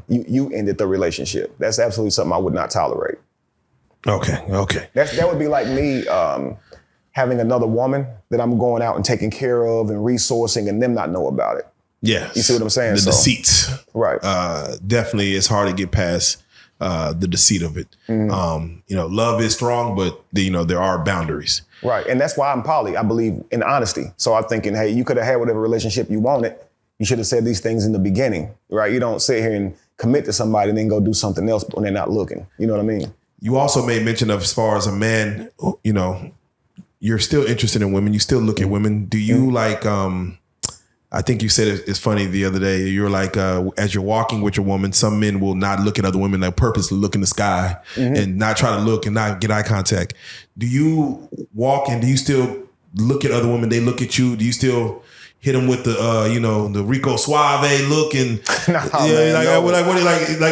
you ended the relationship. That's absolutely something I would not tolerate. Okay. That would be like me having another woman that I'm going out and taking care of and resourcing and them not know about it. Yeah. You see what I'm saying? The deceit. Right. Definitely it's hard to get past the deceit of it. Love is strong, but there are boundaries. Right. And that's why I'm poly. I believe in honesty. So I'm thinking, hey, you could have had whatever relationship you wanted. You should have said these things in the beginning, right? You don't sit here and commit to somebody and then go do something else when they're not looking. You know what I mean? You also made mention of, as far as a man, you're still interested in women. You still look at women. Do you like, I think you said it's funny the other day, you're like, as you're walking with your woman, some men will not look at other women, like purposely look in the sky and not try to look and not get eye contact. Do you walk and do you still look at other women? They look at you. Do you still hit them with the, the Rico Suave look and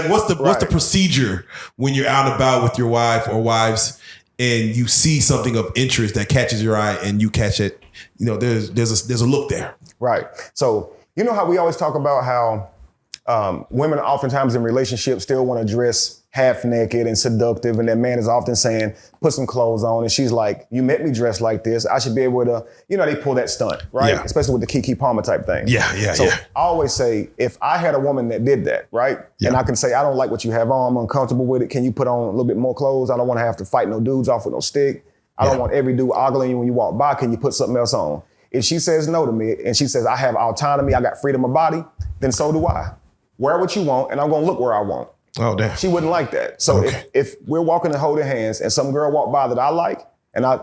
what's the procedure when you're out and about with your wife or wives and you see something of interest that catches your eye and you catch it? There's a look there. Right. So, you know how we always talk about how women oftentimes in relationships still want to dress half naked and seductive. And that man is often saying, put some clothes on. And she's like, you met me dressed like this. I should be able to, they pull that stunt, right? Yeah. Especially with the Keke Palmer type thing. Yeah. So I always say, if I had a woman that did that, right? Yeah. And I can say, I don't like what you have on. I'm uncomfortable with it. Can you put on a little bit more clothes? I don't want to have to fight no dudes off with no stick. I don't want every dude ogling you when you walk by. Can you put something else on? If she says no to me and she says, I have autonomy, I got freedom of body, then so do I. Wear what you want and I'm going to look where I want. Oh, damn. She wouldn't like that. So if we're walking and holding hands and some girl walk by that I like and I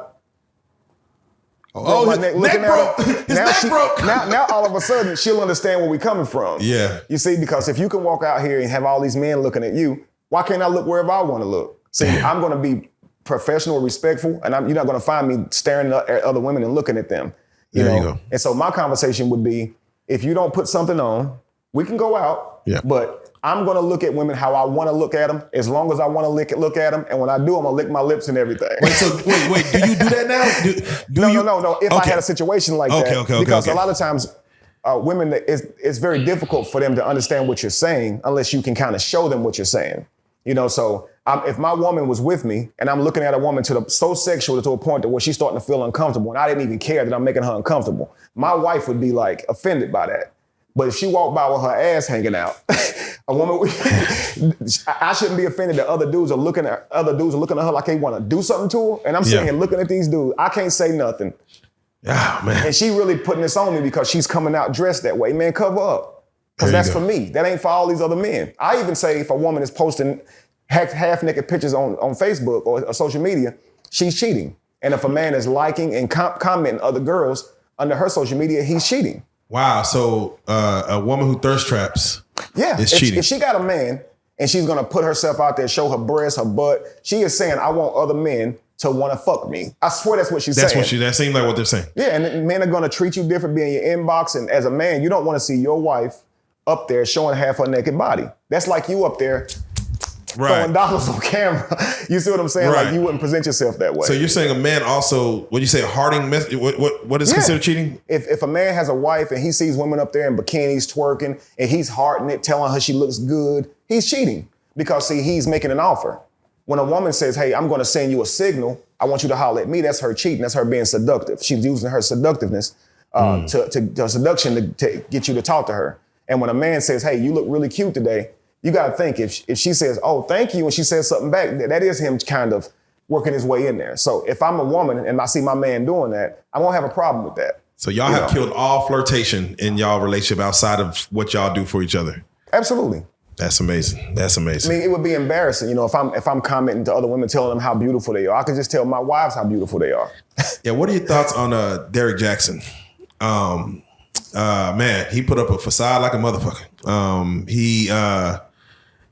my neck looking at her, his neck broke. Now all of a sudden she'll understand where we're coming from. Yeah. You see, because if you can walk out here and have all these men looking at you, why can't I look wherever I want to look? See, I'm going to be professional, respectful, and you're not going to find me staring at other women and looking at them. You go. And so my conversation would be, if you don't put something on, we can go out, but I'm going to look at women how I want to look at them, as long as I want to look at them. And when I do, I'm going to lick my lips and everything. Wait, do you do that now? No. If I had a situation like that. Because a lot of times women, it's very difficult for them to understand what you're saying unless you can kind of show them what you're saying. So if my woman was with me and I'm looking at a woman so sexual to a point that where she's starting to feel uncomfortable and I didn't even care that I'm making her uncomfortable, my wife would be like offended by that. But if she walked by with her ass hanging out, a woman, I shouldn't be offended that other dudes are looking at her like they want to do something to her. And I'm sitting here looking at these dudes. I can't say nothing. Oh, man. And she really putting this on me because she's coming out dressed that way. Man, cover up. Because that's for me. That ain't for all these other men. I even say if a woman is posting half-naked pictures on Facebook or social media, she's cheating. And if a man is liking and commenting other girls under her social media, he's cheating. Wow. So a woman who thirst traps is cheating. If she got a man and she's going to put herself out there, show her breasts, her butt, she is saying, I want other men to want to fuck me. I swear that's what she's saying. That seems like what they're saying. Yeah, and men are going to treat you different, be in your inbox. And as a man, you don't want to see your wife up there showing half her naked body. That's like you up there throwing dollars on camera. You see what I'm saying? Right. Like you wouldn't present yourself that way. So you're saying a man also, what do you say, hearting, what is considered cheating? If a man has a wife and he sees women up there in bikinis twerking and he's hearting it, telling her she looks good, he's cheating. Because see, he's making an offer. When a woman says, hey, I'm going to send you a signal, I want you to holler at me, that's her cheating, that's her being seductive. She's using her seductiveness to seduction to get you to talk to her. And when a man says, hey, you look really cute today, you got to think if she says, oh, thank you, and she says something back, that is him kind of working his way in there. So if I'm a woman and I see my man doing that, I won't have a problem with that. So y'all have killed all flirtation in y'all relationship outside of what y'all do for each other. Absolutely. That's amazing. That's amazing. I mean, it would be embarrassing, if I'm commenting to other women, telling them how beautiful they are. I could just tell my wives how beautiful they are. Yeah. What are your thoughts on Derek Jackson? Man, he put up a facade like a motherfucker.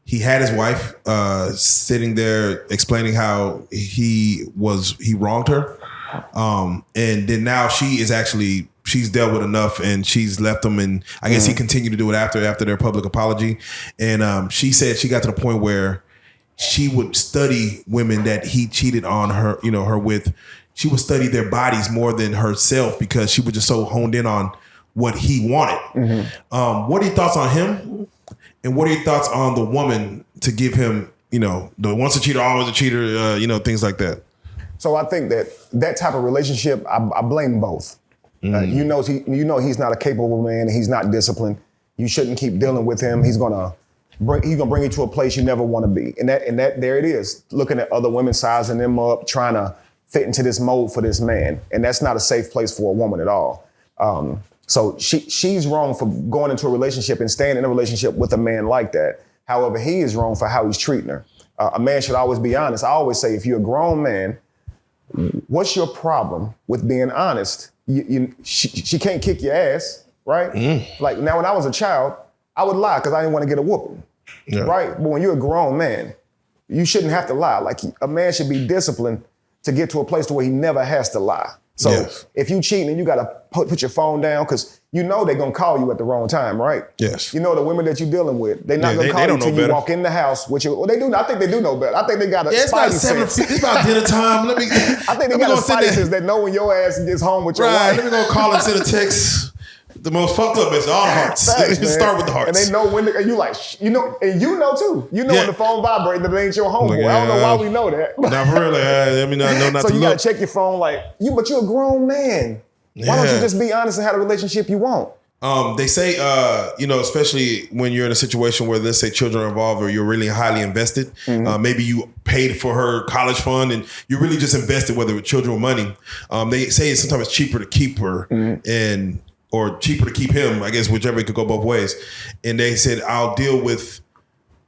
He had his wife sitting there explaining how he wronged her. And then now she she's dealt with enough and she's left him, and I guess he continued to do it after their public apology. And she said she got to the point where she would study women that he cheated on her, her with. She would study their bodies more than herself because she was just so honed in on what he wanted. What are your thoughts on him? And what are your thoughts on the woman to give him, the once a cheater, always a cheater, things like that? So I think that type of relationship, I blame both. You know he's not a capable man. He's not disciplined. You shouldn't keep dealing with him. He's gonna bring you to a place you never want to be. And that there it is, looking at other women, sizing them up, trying to fit into this mold for this man. And that's not a safe place for a woman at all. So she's wrong for going into a relationship and staying in a relationship with a man like that. However, he is wrong for how he's treating her. A man should always be honest. I always say, if you're a grown man, what's your problem with being honest? She can't kick your ass, right? Like now, when I was a child, I would lie because I didn't want to get a whooping, right? But when you're a grown man, you shouldn't have to lie. Like a man should be disciplined to get to a place to where he never has to lie. So if you cheating, and you got to put your phone down because they're going to call you at the wrong time, right? Yes. The women that you're dealing with, they're not going to call you until you walk in the house with your, well, they do. I think they do know better. I think they got a spidey sense. It's about dinner time. I think they got a spidey sense that know when your ass gets home with your wife. Let me go call and send a text. The most fucked up is all hearts. Facts, start with the hearts. And they know when, and you like, and you know too. When the phone vibrates that it ain't your homeboy. I don't know why we know that. Not for real. I mean, I know not so to you look. Gotta check your phone but you're a grown man. Why don't you just be honest and have a relationship you want? They say, especially when you're in a situation where, let's say, children are involved or you're really highly invested, maybe you paid for her college fund and you're really just invested, whether with children or money. They say sometimes it's cheaper to keep her or cheaper to keep him, I guess, whichever, it could go both ways. And they said, I'll deal with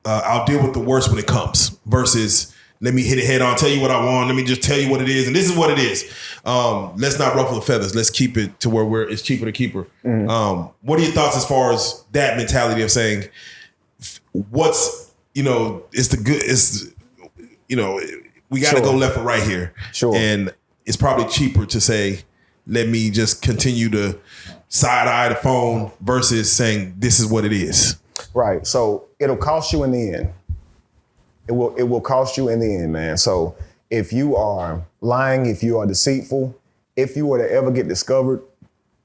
the worst when it comes versus let me hit it head on, tell you what I want. Let me just tell you what it is. And this is what it is. Let's not ruffle the feathers. Let's keep it to where it's cheaper to keep her. What are your thoughts as far as that mentality of saying what's, it's the good, we got to go left or right here. Sure. And it's probably cheaper to say, let me just continue to side-eye the phone versus saying this is what it is. Right. So it'll cost you in the end. It will cost you in the end, man. So if you are lying, if you are deceitful, if you were to ever get discovered,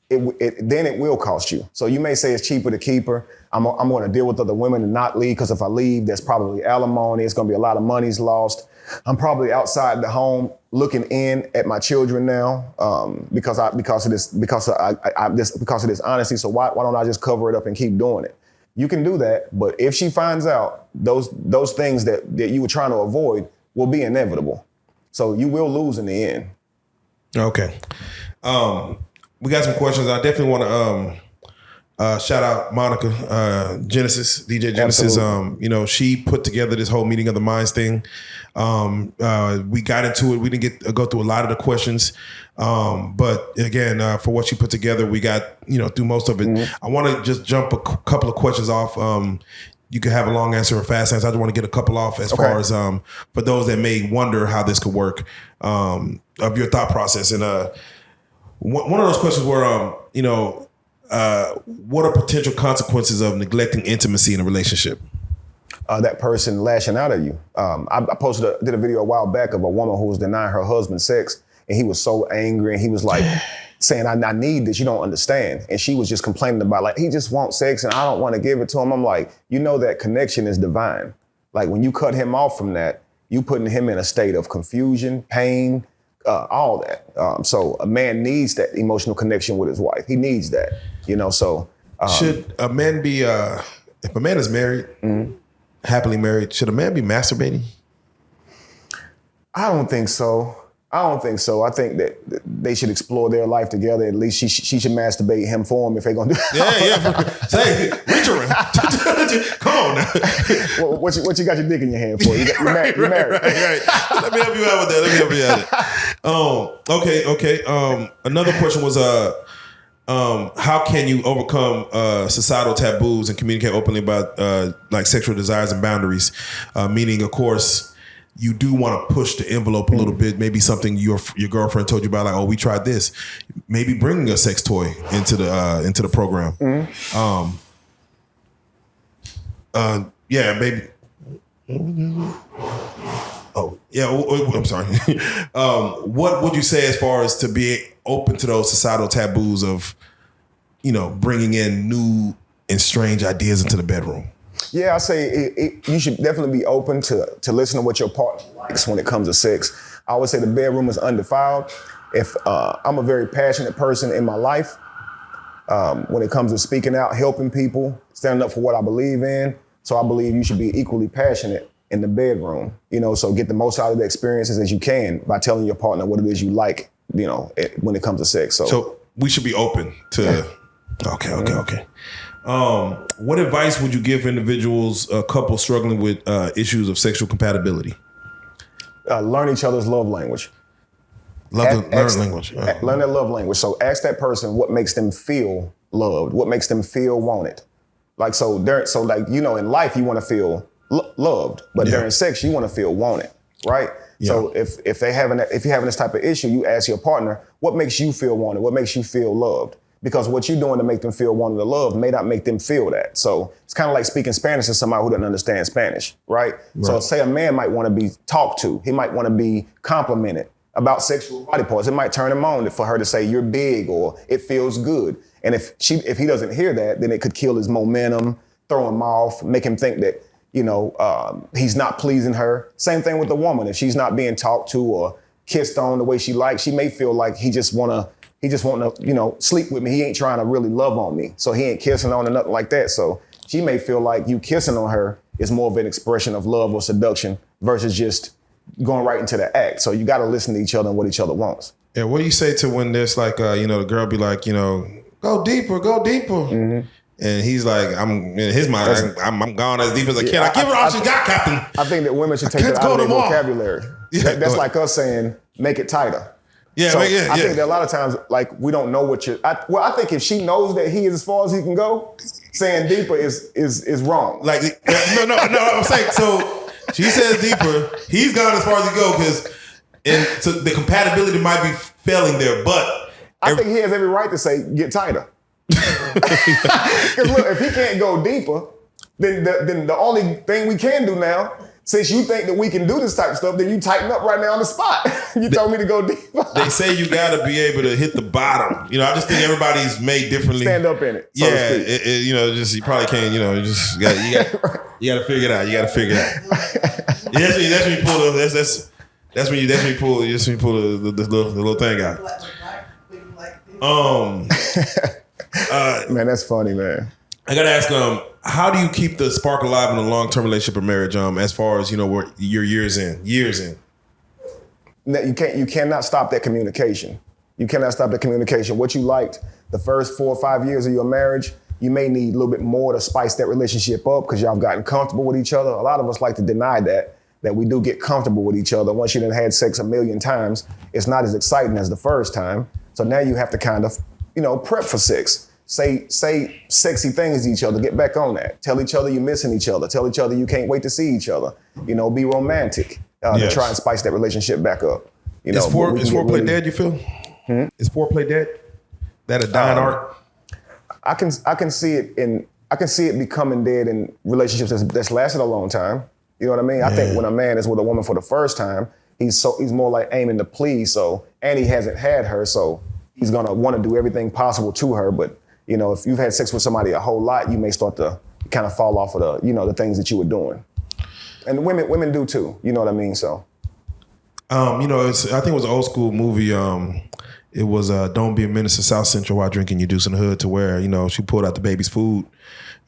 then it will cost you. So you may say it's cheaper to keep her. I'm going to deal with other women and not leave because if I leave, there's probably alimony. It's going to be a lot of money's lost. I'm probably outside the home looking in at my children now because of this honesty. So why don't I just cover it up and keep doing it? You can do that, but if she finds out, those things that you were trying to avoid will be inevitable. So you will lose in the end. Okay. We got some questions. I definitely want to shout out Monica Genesis, DJ Genesis. Absolutely. She put together this whole Meeting of the Minds thing. We got into it. We didn't go through a lot of the questions. But again, for what she put together, we got, through most of it. I want to just jump a couple of questions off. You can have a long answer or a fast answer. I just want to get a couple off as far as for those that may wonder how this could work, of your thought process. And one of those questions were, what are potential consequences of neglecting intimacy in a relationship? That person lashing out at you. I did a video a while back of a woman who was denying her husband sex, and he was so angry, and he was like saying, I need this, you don't understand. And she was just complaining about, like, he just wants sex and I don't want to give it to him. I'm like, that connection is divine. Like, when you cut him off from that, you putting him in a state of confusion, pain, all that. So a man needs that emotional connection with his wife. He needs that, so. Should a man be, if a man is married, happily married, should a man be masturbating? I don't think so. I think that they should explore their life together. At least she should masturbate him for him if they're gonna do it. Yeah. Say, reach around. Come on now. Well, what you got your dick in your hand for? You're married. Right. Let me help you out with that. Okay. Another question was, how can you overcome societal taboos and communicate openly about like sexual desires and boundaries? Meaning, of course, you do want to push the envelope a little bit. Maybe something your girlfriend told you about, like, oh, we tried this. Maybe bringing a sex toy into the program. Yeah, maybe. Oh, yeah. I'm sorry. What would you say as far as to be open to those societal taboos of, bringing in new and strange ideas into the bedroom? Yeah, I say you should definitely be open to listen to what your partner likes when it comes to sex. I always say the bedroom is undefiled. If I'm a very passionate person in my life, when it comes to speaking out, helping people, standing up for what I believe in. So I believe you should be equally passionate in the bedroom, so get the most out of the experiences as you can by telling your partner what it is you like, when it comes to sex. So we should be open to, yeah. Okay. What advice would you give individuals, couples struggling with issues of sexual compatibility? Learn each other's love language. Learn language. Learn their love language. So ask that person what makes them feel loved, what makes them feel wanted. Like, in life you want to feel loved, but during sex you want to feel wanted, right? Yeah. So if you're having this type of issue, you ask your partner, what makes you feel wanted? What makes you feel loved? Because what you're doing to make them feel wanted or loved may not make them feel that. So it's kind of like speaking Spanish to somebody who doesn't understand Spanish, right? So say a man might want to be talked to. He might want to be complimented about sexual body parts. It might turn him on for her to say, you're big, or it feels good. And if he doesn't hear that, then it could kill his momentum, throw him off, make him think that, he's not pleasing her. Same thing with the woman. If she's not being talked to or kissed on the way she likes, she may feel like he just want to, sleep with me. He ain't trying to really love on me. So he ain't kissing on or nothing like that. So she may feel like you kissing on her is more of an expression of love or seduction versus just going right into the act. So you got to listen to each other and what each other wants. Yeah. What do you say to when there's like, the girl be like, go deeper. Mm-hmm. And he's like, in his mind, I'm going as deep as I can. I give her all she got, Captain. I think that women should take that out of their vocabulary. Yeah, that's like us saying, make it tighter. Yeah, so I think that a lot of times, like, we don't know what I think if she knows that he is as far as he can go, saying deeper is wrong. Like, no, I'm saying, so she says deeper, he's gone as far as he go, so the compatibility might be failing there, but I think he has every right to say, get tighter. Because look, if he can't go deeper, then the only thing we can do now, since you think that we can do this type of stuff, then you tighten up right now on the spot. You told me to go deeper. They say you got to be able to hit the bottom. I just think everybody's made differently. Stand up in it. So you probably can't. You got to figure it out. You got to figure it out. That's when you pull that's when you pull the little thing out. Man, that's funny, man. I gotta ask, how do you keep the spark alive in a long-term relationship or marriage? As far as where you're years in. You cannot stop that communication. You cannot stop the communication. What you liked the first 4 or 5 years of your marriage, you may need a little bit more to spice that relationship up because y'all have gotten comfortable with each other. A lot of us like to deny that we do get comfortable with each other. Once you done had sex 1,000,000 times, it's not as exciting as the first time. So now you have to kind of prep for sex. Say sexy things to each other. Get back on that. Tell each other you're missing each other. Tell each other you can't wait to see each other. Be romantic to try and spice that relationship back up. Is foreplay dead, you feel? Is foreplay dead? That a dying art? I can see it becoming dead in relationships that's lasted a long time. You know what I mean? I think when a man is with a woman for the first time, he's more like aiming to please. So, and he hasn't had her, so he's gonna want to do everything possible to her. But if you've had sex with somebody a whole lot, you may start to kind of fall off of the things that you were doing. And women do too. You know what I mean? So, I think it was an old school movie. It was Don't Be a Menace to South Central While Drinking Your Deuce in the Hood, to where she pulled out the baby's food.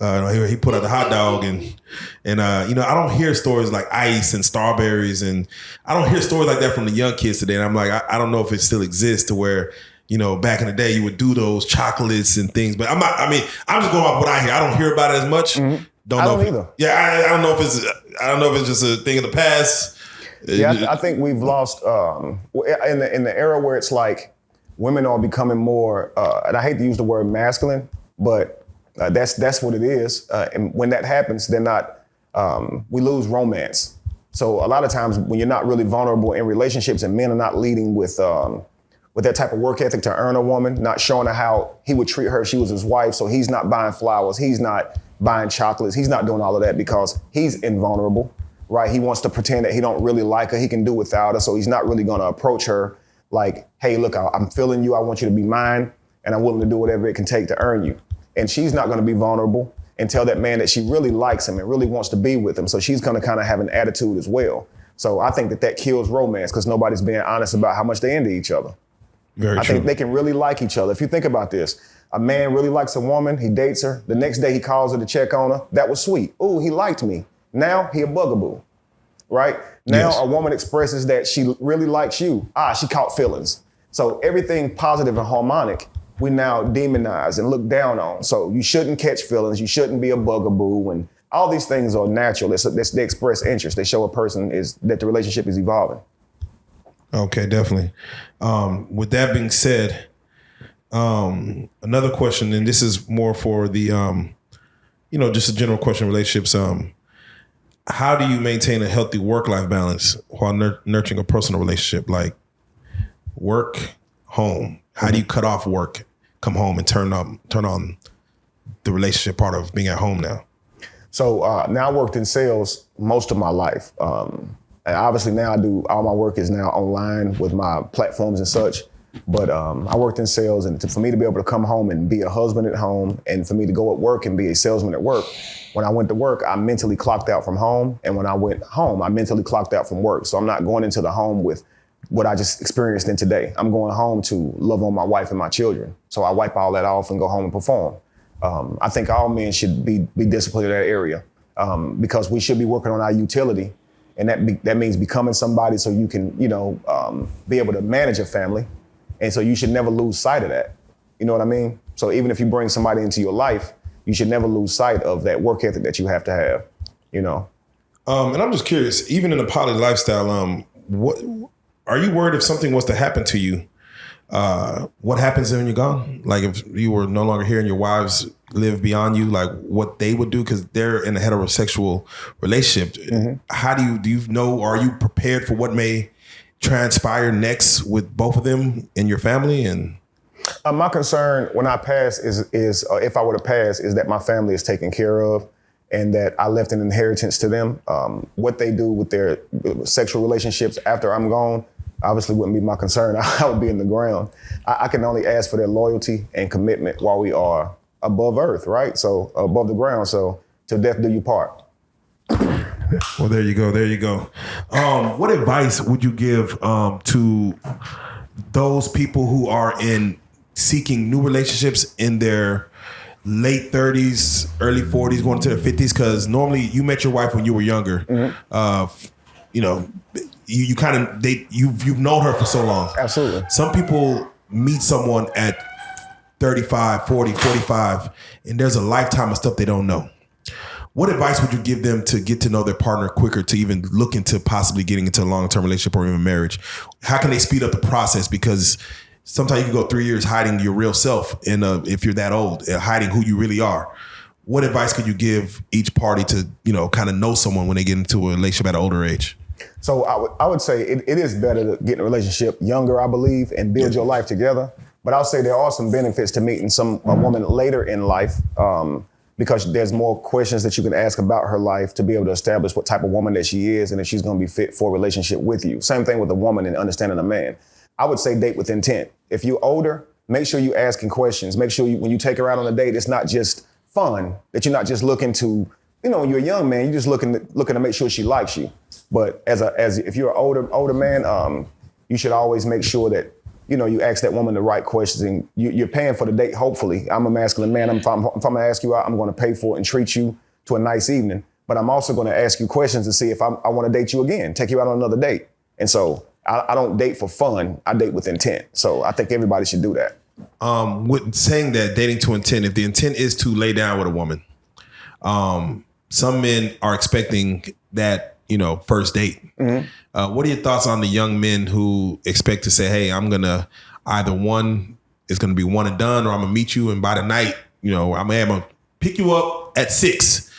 He put out the hot dog and I don't hear stories like ice and strawberries, and I don't hear stories like that from the young kids today. And I'm like, I don't know if it still exists to where, back in the day you would do those chocolates and things, but I'm just going off what I hear. I don't hear about it as much. Mm-hmm. I don't either. Yeah, I don't know if it's just a thing of the past. Yeah, I think we've lost in the era where it's like women are becoming more, and I hate to use the word masculine, but that's what it is. And when that happens, they're not. We lose romance. So a lot of times when you're not really vulnerable in relationships and men are not leading with that type of work ethic to earn a woman, not showing her how he would treat her if she was his wife. So he's not buying flowers. He's not buying chocolates. He's not doing all of that because he's invulnerable, right? He wants to pretend that he don't really like her. He can do without her. So he's not really going to approach her like, hey, look, I'm feeling you. I want you to be mine. And I'm willing to do whatever it can take to earn you. And she's not going to be vulnerable and tell that man that she really likes him and really wants to be with him. So she's going to kind of have an attitude as well. So I think that kills romance because nobody's being honest about how much they into each other. Very I true. think they can really like each other. If you think about this, a man really likes a woman, he dates her. The next day he calls her to check on her. That was sweet. Ooh, he liked me. Now he a bugaboo, right? Now Yes. a woman expresses that she really likes you. She caught feelings. So everything positive and harmonic, we now demonize and look down on. So you shouldn't catch feelings. You shouldn't be a bugaboo. And all these things are natural. They express interest. They show a person that the relationship is evolving. Okay, definitely. With that being said, another question, and this is more for the, just a general question, relationships. How do you maintain a healthy work-life balance while nurturing a personal relationship, like work, home? How do you cut off work, come home, and turn on the relationship part of being at home now? So now I worked in sales most of my life. And obviously now I do, all my work is now online with my platforms and such. But I worked in sales, and for me to be able to come home and be a husband at home, and for me to go at work and be a salesman at work, when I went to work, I mentally clocked out from home. And when I went home, I mentally clocked out from work. So I'm not going into the home with what I just experienced in today. I'm going home to love on my wife and my children. So I wipe all that off and go home and perform. I think all men should be disciplined in that area because we should be working on our utility. And that means becoming somebody so you can, be able to manage a family. And so you should never lose sight of that. You know what I mean? So even if you bring somebody into your life, you should never lose sight of that work ethic that you have to have, And I'm just curious, even in a poly lifestyle, what are you worried if something was to happen to you? What happens when you're gone? Like if you were no longer here and your wives live beyond you, like what they would do because they're in a heterosexual relationship. Mm-hmm. How do you know? Are you prepared for what may transpire next with both of them and your family? And my concern when I pass is if I were to pass, is that my family is taken care of and that I left an inheritance to them. What they do with their sexual relationships after I'm gone obviously wouldn't be my concern. I would be in the ground. I can only ask for their loyalty and commitment while we are above earth, right? So above the ground. So till death do you part. Well, there you go. There you go. What advice would you give to those people who are seeking new relationships in their late 30s, early 40s, going to their 50s? Because normally you met your wife when you were younger. Mm-hmm. You've known her for so long. Absolutely. Some people meet someone at 35, 40, 45, and there's a lifetime of stuff they don't know. What advice would you give them to get to know their partner quicker, to even look into possibly getting into a long-term relationship or even marriage? How can they speed up the process? Because sometimes you can go 3 years hiding your real self, and if you're that old, hiding who you really are. What advice could you give each party to, kind of know someone when they get into a relationship at an older age? So I would say it is better to get in a relationship younger, I believe, and build your life together. But I'll say there are some benefits to meeting a woman later in life because there's more questions that you can ask about her life to be able to establish what type of woman that she is and if she's going to be fit for a relationship with you. Same thing with a woman and understanding a man. I would say date with intent. If you're older, make sure you're asking questions. Make sure when you take her out on a date, it's not just fun, that you're not just looking to, when you're a young man, you're just looking to make sure she likes you. But if you're an older man, you should always make sure that you ask that woman the right questions, and you're paying for the date. Hopefully, I'm a masculine man. If I'm going to ask you out, I'm going to pay for it and treat you to a nice evening. But I'm also going to ask you questions to see if I want to date you again, take you out on another date. And so I don't date for fun. I date with intent. So I think everybody should do that. With saying that, dating to intent, if the intent is to lay down with a woman, some men are expecting that, first date. Mm-hmm. What are your thoughts on the young men who expect to say, hey, I'm going to either one is going to be one and done, or I'm going to meet you and by the night, I'm going to pick you up at 6.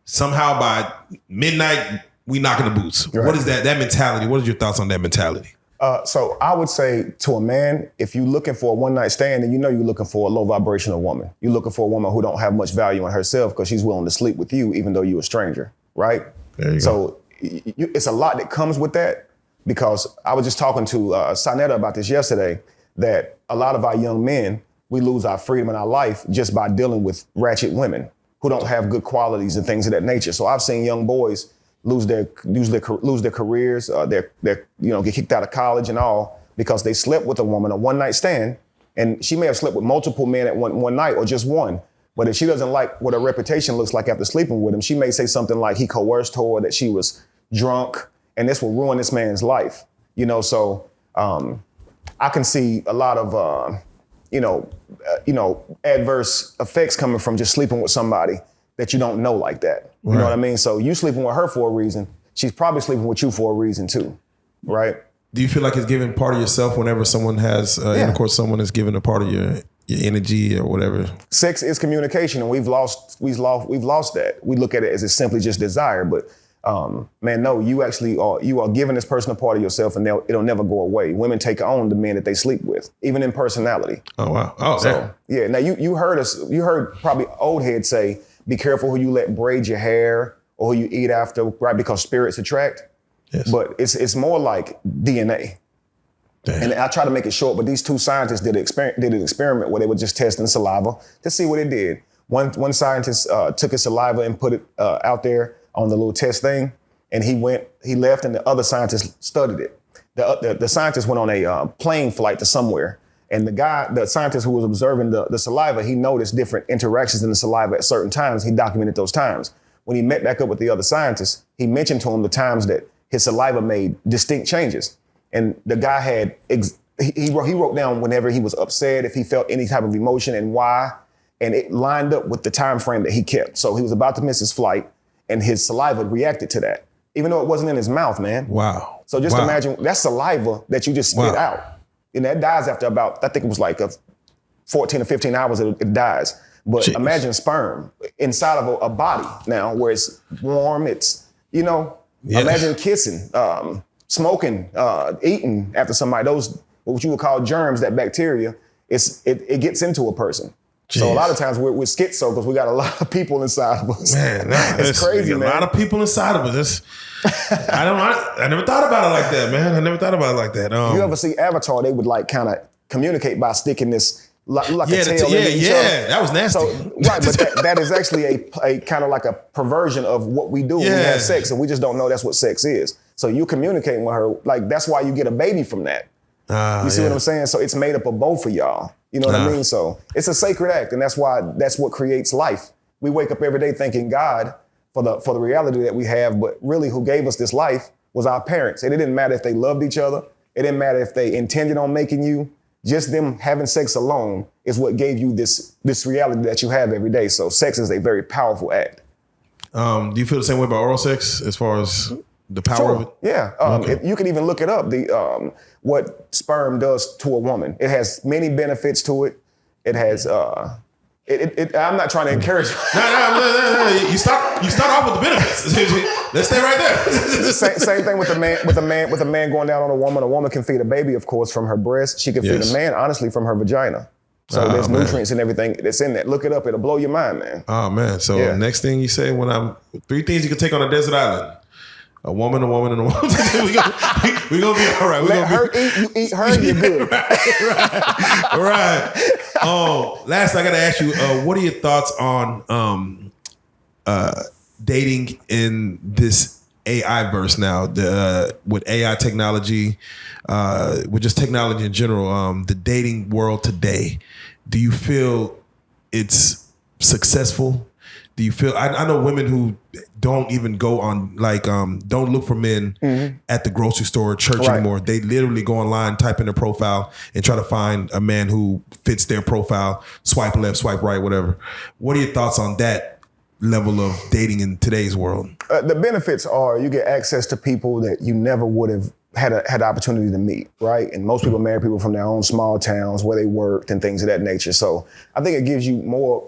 Somehow by midnight, we knocking the boots. Right. What is that mentality? What is your thoughts on that mentality? So I would say to a man, if you're looking for a one night stand, then you know you're looking for a low vibrational woman. You're looking for a woman who don't have much value in herself because she's willing to sleep with you even though you're a stranger, right? There you So it's a lot that comes with that, because I was just talking to Sanetta about this yesterday, that a lot of our young men, we lose our freedom in our life just by dealing with ratchet women who don't have good qualities and things of that nature. So I've seen young boys lose their careers, get kicked out of college and all because they slept with a woman, a one night stand, and she may have slept with multiple men at one night or just one. But if she doesn't like what her reputation looks like after sleeping with him, she may say something like he coerced her, that she was drunk, and this will ruin this man's life. So I can see a lot of adverse effects coming from just sleeping with somebody that you don't know like that. You know what I mean? So you sleeping with her for a reason. She's probably sleeping with you for a reason too, right? Do you feel like it's giving part of yourself whenever someone has intercourse? Someone is giving a part of your energy or whatever. Sex is communication, and we've lost that. We look at it as it's simply just desire, but man, no, you are giving this person a part of yourself, and it'll never go away. Women take on the men that they sleep with, even in personality. Oh wow! Oh, so yeah. Now you heard probably old heads say, "Be careful who you let braid your hair or who you eat after," right? Because spirits attract. Yes. But it's more like DNA. Damn. And I try to make it short, but these two scientists did an experiment where they were just testing saliva to see what it did. One scientist took his saliva and put it out there on the little test thing, and he left, and the other scientist studied it. The scientist went on a plane flight to somewhere, and the scientist who was observing the saliva, he noticed different interactions in the saliva at certain times. He documented those times. When he met back up with the other scientist, he mentioned to him the times that his saliva made distinct changes. And the guy he wrote down whenever he was upset, if he felt any type of emotion and why, and it lined up with the time frame that he kept. So he was about to miss his flight, and his saliva reacted to that, even though it wasn't in his mouth, man. Wow. So just imagine, that's saliva that you just spit out. And that dies after about, I think it was like 14 or 15 hours, it dies. But Jeez. Imagine sperm inside of a body now, where it's warm, it's, imagine kissing, smoking, eating after somebody. Those, what you would call germs, that bacteria, it gets into a person. Jeez. So a lot of times we're schizo because we got a lot of people inside of us. Man, it's crazy, man. A lot of people inside of us. I never thought about it like that, man. I never thought about it like that. You ever see Avatar? They would like kind of communicate by sticking this like a tail in each other. That was nasty. So, right, but that is actually a kind of like a perversion of what we do when we have sex, and we just don't know that's what sex is. So you communicating with her, like that's why you get a baby from that. You see what I'm saying? So it's made up of both of y'all. You know what I mean? So it's a sacred act, and that's what creates life. We wake up every day thanking God for the reality that we have, but really who gave us this life was our parents. And it didn't matter if they loved each other. It didn't matter if they intended on making you. Just them having sex alone is what gave you this reality that you have every day. So sex is a very powerful act. Do you feel the same way about oral sex as far as the power of it? Yeah. You can even look it up, what sperm does to a woman. It has many benefits to it. It has, I'm not trying to encourage. No. You start off with the benefits. Let's stay right there. Same thing with a man going down on a woman. A woman can feed a baby, of course, from her breast. She can feed a man, honestly, from her vagina. So there's nutrients and everything that's in that. Look it up. It'll blow your mind, man. Oh, man. So next thing you say, 3 things you can take on a desert island. A woman, and a woman. we gonna be all right. Let her eat, you eat her, you're good. Right. Oh, last I gotta ask you, what are your thoughts on dating in this AI verse now? With AI technology, with just technology in general, the dating world today. Do you feel it's successful? Do you feel? I know women who don't even go on don't look for men at the grocery store or church anymore. They literally go online, type in their profile, and try to find a man who fits their profile. Swipe left, swipe right, whatever. What are your thoughts on that level of dating in today's world? The benefits are you get access to people that you never would have had the opportunity to meet, right? And most people marry people from their own small towns where they worked and things of that nature. So I think it gives you more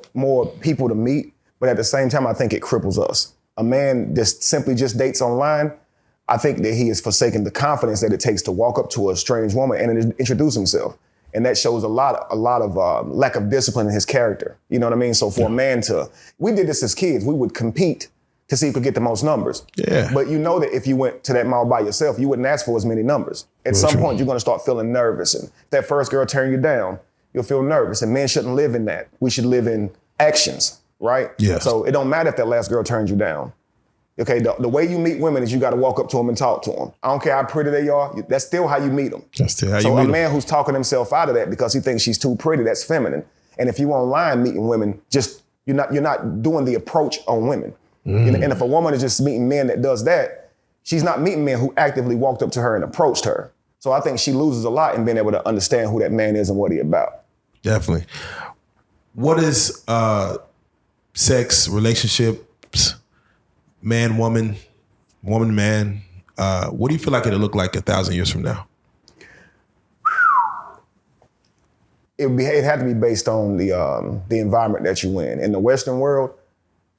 people to meet. But at the same time, I think it cripples us. a man that simply just dates online, I think that he has forsaken the confidence that it takes to walk up to a strange woman and introduce himself. And that shows a lot of lack of discipline in his character. You know what I mean? So for a man we did this as kids. We would compete to see who could get the most numbers. Yeah. But you know that if you went to that mall by yourself, you wouldn't ask for as many numbers. At some point, you're gonna start feeling nervous. And if that first girl turn you down, you'll feel nervous. And men shouldn't live in that. We should live in actions, right? Yes. So it don't matter if that last girl turns you down. Okay, the way you meet women is you got to walk up to them and talk to them. I don't care how pretty they are. That's still how you meet them. That's still how you meet them. So a them. man who's talking himself out of that because he thinks she's too pretty, that's feminine. And if you online meeting women, you're not doing the approach on women. And if a woman is just meeting men that does that, she's not meeting men who actively walked up to her and approached her. So I think she loses a lot in being able to understand who that man is and what he about. Definitely. What is sex, relationships, man, woman, woman, man? What do you feel like it'll look like 1,000 years from now? It had to be based on the environment that you in. In the Western world,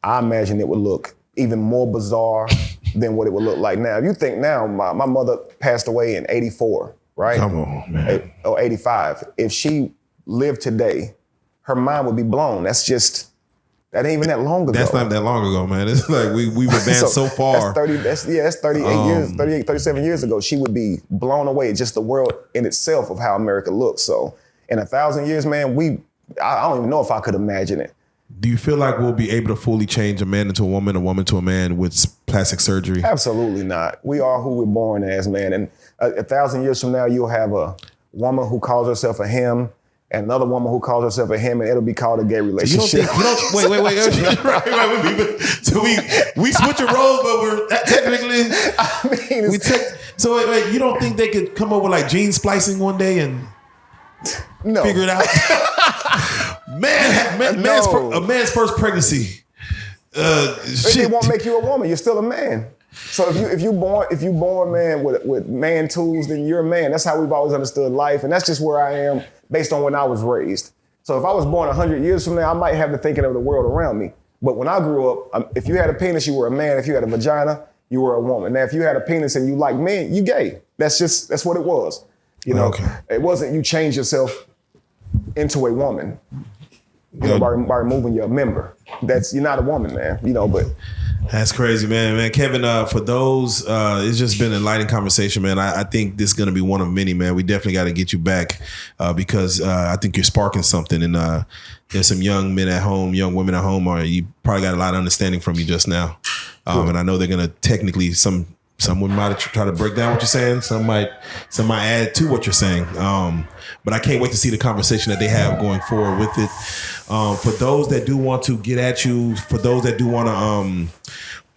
I imagine it would look even more bizarre than what it would look like now. If you think now, my mother passed away in 84, right? Come on, man. Or 85. If she lived today, her mind would be blown. That ain't even that long ago. That's not that long ago, man. It's like we've advanced so far. That's 38 37 years ago. She would be blown away, just the world in itself of how America looks. So in 1,000 years, man, I don't even know if I could imagine it. Do you feel like we'll be able to fully change a man into a woman to a man with plastic surgery? Absolutely not. We are who we're born as, man. And 1,000 years from now, you'll have a woman who calls herself a him and another woman who calls herself a him, and it'll be called a gay relationship. Wait. right. So we switch roles, but we're technically. I mean, so wait, you don't think they could come up with like gene splicing one day and figure it out? A man's first pregnancy. It won't make you a woman. You're still a man. So if you born man with man tools, then you're a man. That's how we've always understood life, and that's just where I am based on when I was raised. So if I was born 100 years from now, I might have the thinking of the world around me. But when I grew up, if you had a penis, you were a man. If you had a vagina, you were a woman. Now, if you had a penis and you like men, you gay. That's what it was. You know, It wasn't you change yourself into a woman. By removing your member. You're not a woman, man. But that's crazy, man. Kevin, for those, it's just been an enlightening conversation, man. I think this is going to be one of many, man. We definitely got to get you back because I think you're sparking something. And there's some young men at home, young women at home, you probably got a lot of understanding from you just now. And I know they're going to technically, someone might try to break down what you're saying. Some might add to what you're saying. But I can't wait to see the conversation that they have going forward with it. For those that do want to get at you, for those that do want to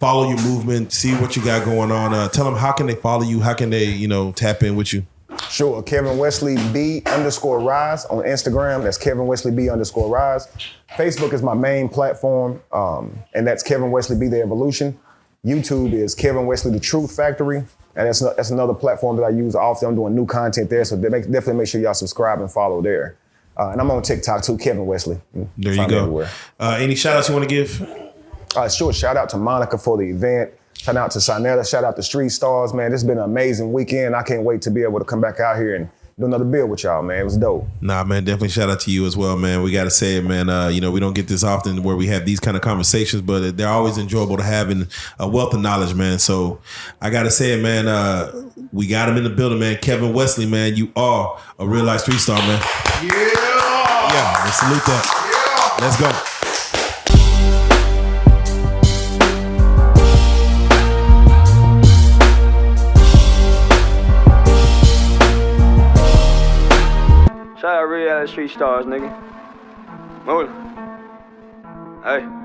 follow your movement, see what you got going on, tell them how can they follow you? How can they, tap in with you? Sure. Kevin Wesley B_rise on Instagram. That's Kevin Wesley B_rise. Facebook is my main platform, and that's Kevin Wesley B The Evolution. YouTube is Kevin Wesley The Truth Factory. And that's another platform that I use often. I'm doing new content there, so definitely make sure y'all subscribe and follow there. And I'm on TikTok too, Kevin Wesley. There you go. Everywhere. Any shout outs you want to give? Sure. Shout out to Monica for the event. Shout out to Sinetta. Shout out to Street Stars, man. This has been an amazing weekend. I can't wait to be able to come back out here and do another build with y'all, man. It was dope. Nah, man, definitely shout out to you as well, man. We got to say it, man. We don't get this often where we have these kind of conversations, but they're always enjoyable to have in a wealth of knowledge, man. So I got to say it, man. We got him in the building, man. Kevin Wesley, man. You are a real life street star, man. Yeah, let's salute that. Let's go. Shout out Reallyfe Street Stars, nigga. Move it. Hey.